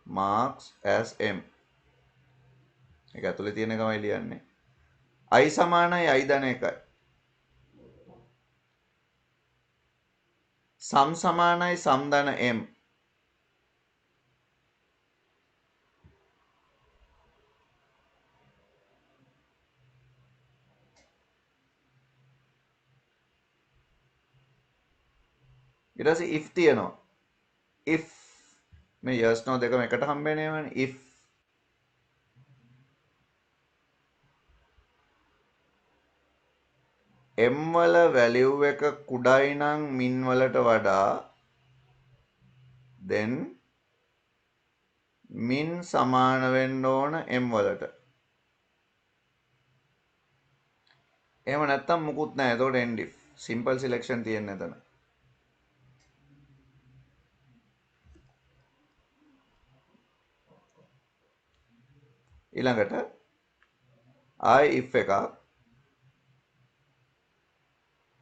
Speaker 1: marks as m. ඒක ඇතුලේ තියෙන එකමයි ලියන්නේ. i සමානයි i ධන 1යි. සම් සමානයි සම් ධන m. ඊට පස්සේ if තියෙනවා. if මේ yes no දෙකම එකට හම්බෙන්නේ නෑනේ. if m වල වැලියු එක කුඩයි නම් min වලට වඩා then min සමාන වෙන්න ඕන m වලට. එහෙම නැත්තම් මුකුත් නැහැ. එතකොට end if simple selection තියෙන්නේ එතන. ඊළඟට if එකක්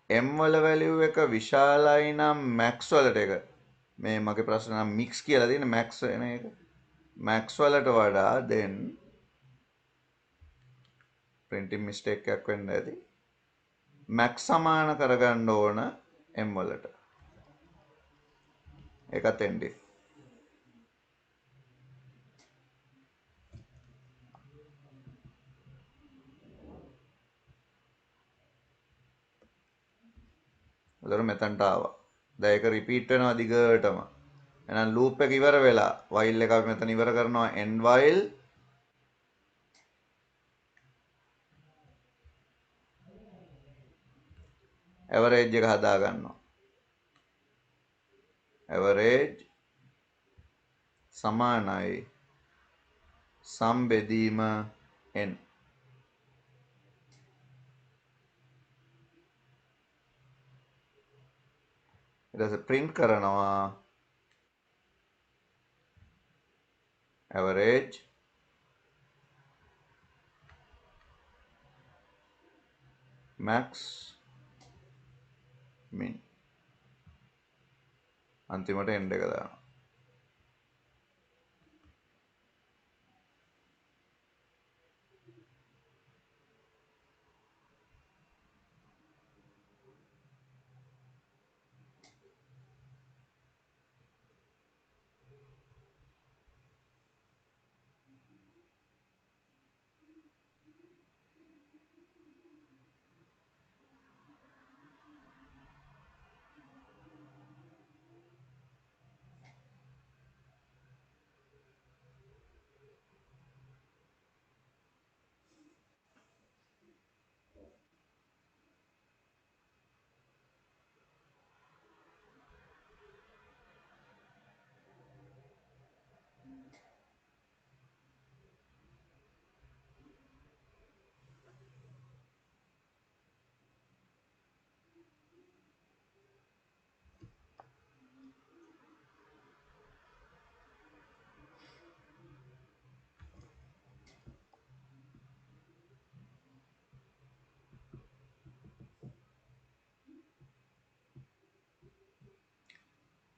Speaker 1: m වල වැලියු එක විශාලයි නම් max වලට එක මේ මගේ ප්‍රශ්න නම් mix කියලා තියෙන max වෙන එක max වලට වඩා then printing mistake එකක් වෙන්න ඇති max සමාන කරගන්න ඕන m වලට. ඒකත් end if. එතකොට මෙතනට ආවා. දැන් ඒක රිපීට් වෙනවා දිගටම. එහෙනම් ලූප් එක ඉවර වෙලා while එක අපි මෙතන ඉවර කරනවා end while average එක හදා ගන්නවා. average සමානයි sum බෙදීම n. ඊට පස්සේ print කරනවා average, max, min. අන්තිමට end එක දානවා.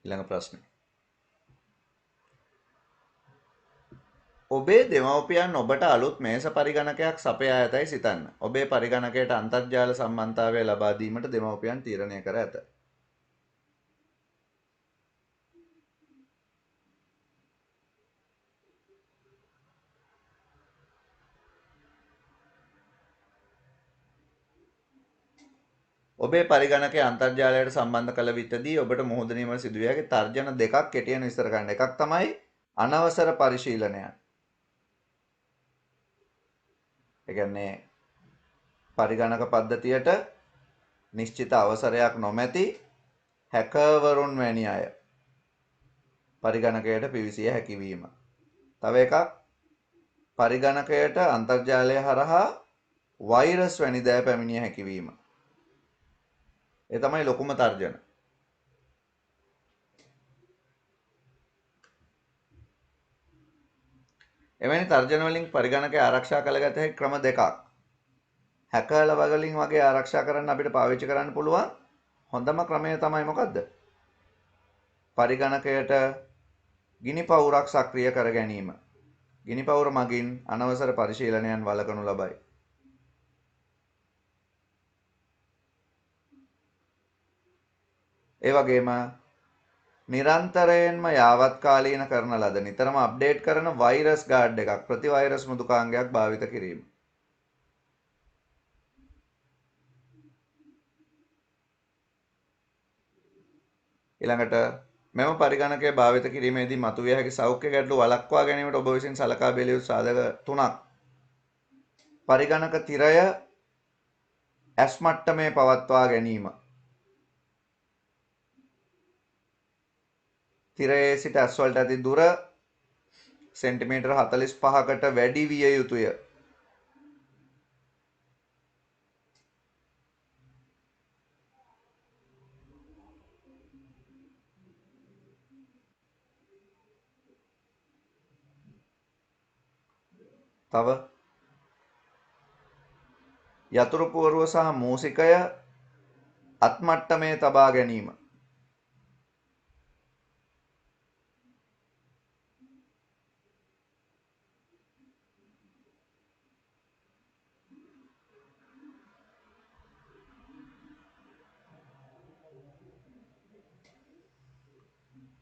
Speaker 1: ඊළඟ ප්‍රශ්නේ. ඔබේ දෙමව්පියන් ඔබට අලුත් මේස පරිගණකයක් සපයා ඇතැයි සිතන්න. ඔබේ පරිගණකයට අන්තර්ජාල සම්බන්ධතාවය ලබා දීමට දෙමව්පියන් තීරණය කර ඇත. ඔබේ පරිගණකය අන්තර්ජාලයට සම්බන්ධ කළ විටදී ඔබට මුහුණ සිදු විය හැකි තර්ජන දෙකක් කෙටියෙන් විස්තර කරන්න. එකක් තමයි අනවසර පරිශීලනය. ඒ කියන්නේ පරිගණක පද්ධතියට නිශ්චිත අවසරයක් නොමැති හැකර්වරුන් වැනි අය පරිගණකයට පිවිසිය හැකි වීම. තව එකක් පරිගණකයට අන්තර්ජාලය හරහා වෛරස් වැනි දෑ පැමිණිය හැකි වීම. ඒ තමයි ලොකුම තර්ජන. එවැනි තර්ජන වලින් පරිගණකය ආරක්ෂා කළගත හැකි ක්‍රම දෙකක්. හැකර්ලා වලින් වගේ ආරක්ෂා කරන්න අපිට පාවිච්චි කරන්න පුළුවන් හොඳම ක්‍රමය තමයි මොකද්ද? පරිගණකයට ගිනි පවුරක් සක්‍රිය කර ගැනීම. ගිනි පවුර මගින් අනවසර පරිශීලනයන් වළකනු ලබයි. ඒ වගේම නිරන්තරයෙන්ම යාවත්කාලීන කරන ලද නිතරම අප්ඩේට් කරන වෛරස් ගාඩ් එකක් ප්‍රතිවෛරස් මෘදුකාංගයක් භාවිත කිරීම. ඊළඟට මෙම පරිගණකය භාවිත කිරීමේදී මතුවිය හැකි සෞඛ්‍ය ගැටලු වළක්වා ගැනීමට ඔබ විසින් සලකා බැලිය යුතු සාධක 3ක්. පරිගණක තිරය ඇස් මට්ටමේ පවත්වා ගැනීම. තිරයේ සිට ඇස් වලට ඇති දුර සෙන්ටිමීටර 45කට වැඩි විය යුතුය. තව යතුරු පුවරුව සහ මූසිකය අත් මට්ටමේ තබා ගැනීම.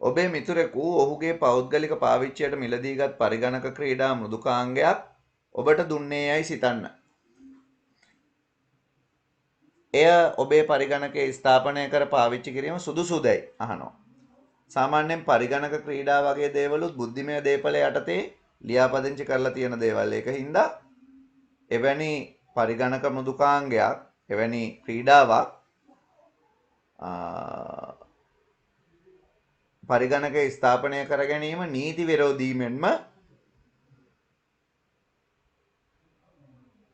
Speaker 1: ඔබේ මිතුරෙකු ඔහුගේ පෞද්ගලික පාවිච්චියට මිලදීගත් පරිගණක ක්‍රීඩා මෘදුකාංගයක් ඔබට දුන්නේ යයි සිතන්න. එය ඔබේ පරිගණකයේ ස්ථාපනය කර පාවිච්චි කිරීම සුදුසුදැයි අහනවා. සාමාන්‍යයෙන් පරිගණක ක්‍රීඩා වගේ දේවලුත් බුද්ධිමය දේපල යටතේ ලියාපදිංචි කරලා තියෙන දේවල්. ඒක හින්දා එවැනි පරිගණක මෘදුකාංගයක් එවැනි ක්‍රීඩාවක් පරිගණකය ස්ථාපනය කර ගැනීම නීති විරෝධීමෙන්ම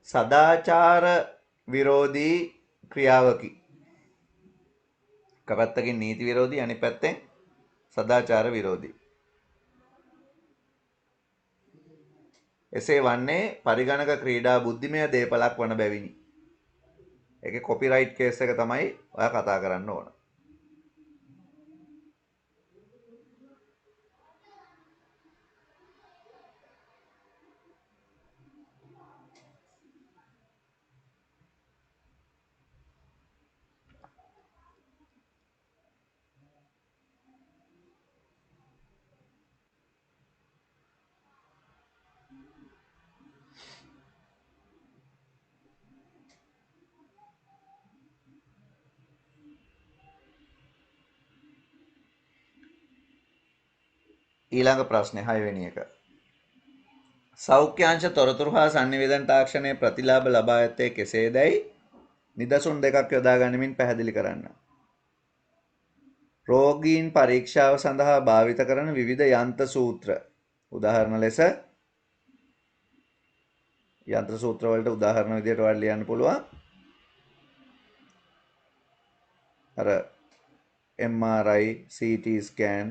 Speaker 1: සදාචාර විරෝධී ක්‍රියාවකි. එක පැත්තකින් නීති විරෝධී අනිත් පැත්තෙන් සදාචාර විරෝධී. එසේ වන්නේ පරිගණක ක්‍රීඩා බුද්ධිමය දේපලක් වන බැවිනි. ඒකේ කොපිරයිට් කේස් එක තමයි ඔයා කතා කරන්න ඕන. ඊළඟ ප්‍රශ්නේ 6 වෙනි එක. සෞඛ්‍යාංශ තොරතුරු හා sannivedana තාක්ෂණයේ ප්‍රතිලාභ ලබා ඇත්තේ කෙසේදැයි නිදසුන් දෙකක් යොදා ගනිමින් පැහැදිලි කරන්න. රෝගීන් පරීක්ෂාව සඳහා භාවිත කරන විවිධ යන්ත්‍ර සූත්‍ර. උදාහරණ ලෙස යන්ත්‍ර සූත්‍ර වලට උදාහරණ විදිහට ඔයාලට ලියන්න පුළුවන්. අර MRI, CT scan,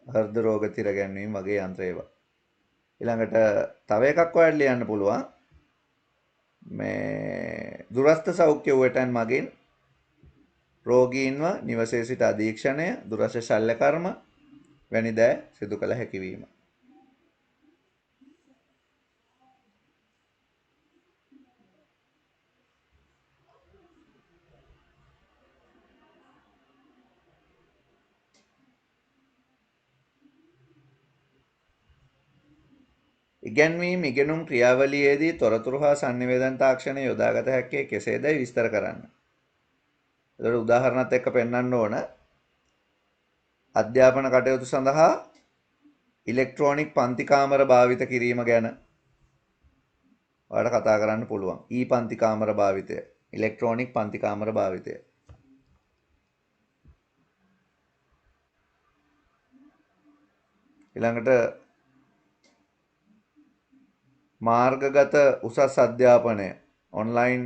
Speaker 1: හෘද රෝග තිරගැන්වීම වගේ යන්ත්‍ර ඒවා. ඊළඟට තව එකක් ඔයාලට ලියන්න පුළුවන්. මේ දුරස්ථ සෞඛ්‍ය උවටන් මගින් රෝගීන්ව නිවසේ සිට අධීක්ෂණය, දුරස්ථ ශල්‍ය කර්ම වැනි දෑ සිදු කළ හැකි වීම. ඉගැන්වීම් ඉගෙනුම් ක්‍රියාවලියේදී තොරතුරු හා sannivedana තාක්ෂණය යොදාගත හැක්කේ කෙසේදයි විස්තර කරන්න. ඒකට උදාහරණත් එක්ක පෙන්වන්න ඕන. අධ්‍යාපන කටයුතු සඳහා ඉලෙක්ට්‍රොනික පන්ති කාමර භාවිත කිරීම ගැන ඔයාලට කතා කරන්න පුළුවන්. පන්ති කාමර භාවිතය, ඉලෙක්ට්‍රොනික පන්ති කාමර භාවිතය. ඊළඟට මාර්ගගත උසස් අධ්‍යාපනය, online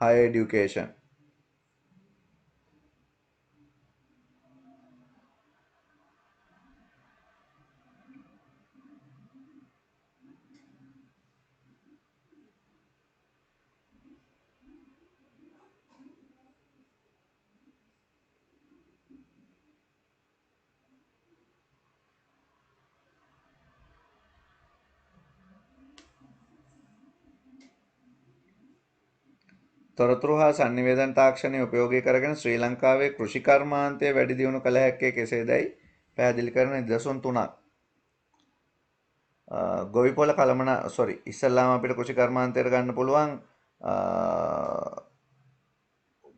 Speaker 1: higher education. තොරතුරු හා sannivedana තාක්ෂණය උපයෝගී කරගෙන ශ්‍රී ලංකාවේ කෘෂි කර්මාන්තය වැඩි දියුණු කළ හැක්කේ කෙසේදයි පැහැදිලි කරන නිදසුන් 3ක්. ගොවිපොළ ඉස්සල්ලාම අපිට කෘෂි කර්මාන්තයට ගන්න පුළුවන්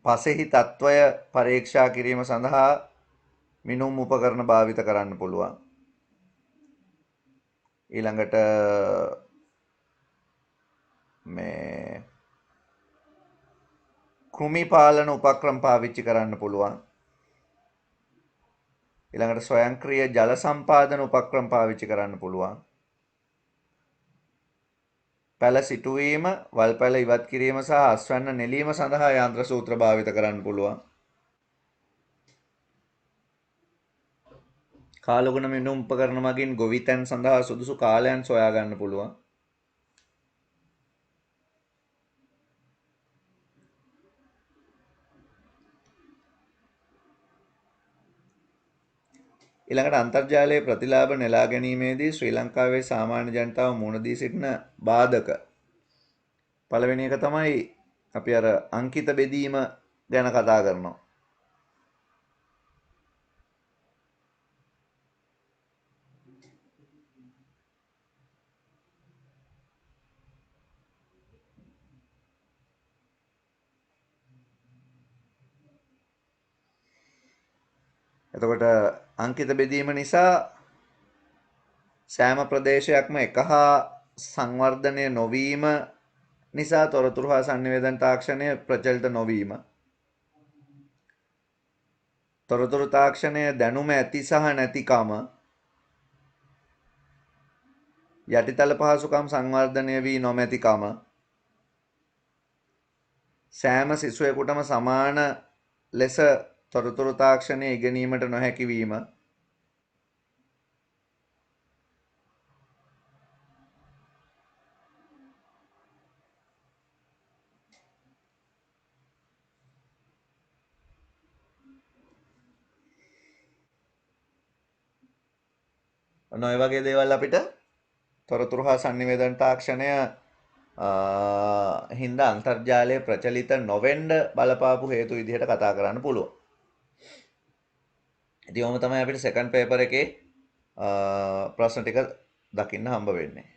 Speaker 1: පසෙහි තත්වය පරීක්ෂා කිරීම සඳහා මිනුම් උපකරණ භාවිත කරන්න පුළුවන්. ඊළඟට මේ කෘමි පාලන උපක්‍රම පාවිච්චි කරන්න පුළුවන්. ඊළඟට ස්වයංක්‍රීය ජල සම්පාදන උපක්‍රම පාවිච්චි කරන්න පුළුවන්. පැල සිටුවීම, වල් පැල ඉවත් කිරීම සහ අස්වැන්න නෙලීම සඳහා යන්ත්‍ර සූත්‍ර භාවිත කරන්න පුළුවන්. කාලගුණ මිනුම් උපකරණ මගින් ගොවිතැන් සඳහා සුදුසු කාලයන් සොයා ගන්න පුළුවන්. ඊළඟට අන්තර්ජාලයේ ප්‍රතිලාභ නෙලා ගැනීමේදී ශ්‍රී ලංකාවේ සාමාන්‍ය ජනතාව මුහුණ දී සිටින බාධක. පළවෙනි එක තමයි අපි අර අංකිත බෙදීම ගැන කතා කරනවා. එතකොට අංකිත බෙදීම නිසා සෑම ප්‍රදේශයක්ම එක හා සංවර්ධනය නොවීම නිසා තොරතුරු හා sannivedana තාක්ෂණය ප්‍රචලිත නොවීම. තොරතුරු තාක්ෂණය දැනුම ඇති සහ නැතිකම, යටිතල පහසුකම් සංවර්ධනය වී නොමැතිකම, සෑම සිසුවෙකුටම සමාන ලෙස තොරතුරු තාක්ෂණය ඉගෙනීමට නොහැකි වීම, ඔන්න ඔය වගේ දේවල් අපිට තොරතුරු හා sannivedana තාක්ෂණය හින්දා අන්තර්ජාලය ප්‍රචලිත නොවෙන්න බලපාපු හේතු විදිහට කතා කරන්න පුළුවන්. ඉතින් ඔහොම තමයි අපිට සෙකන්ඩ් පේපර් එකේ ප්‍රශ්න ටික දකින්න හම්බ වෙන්නේ.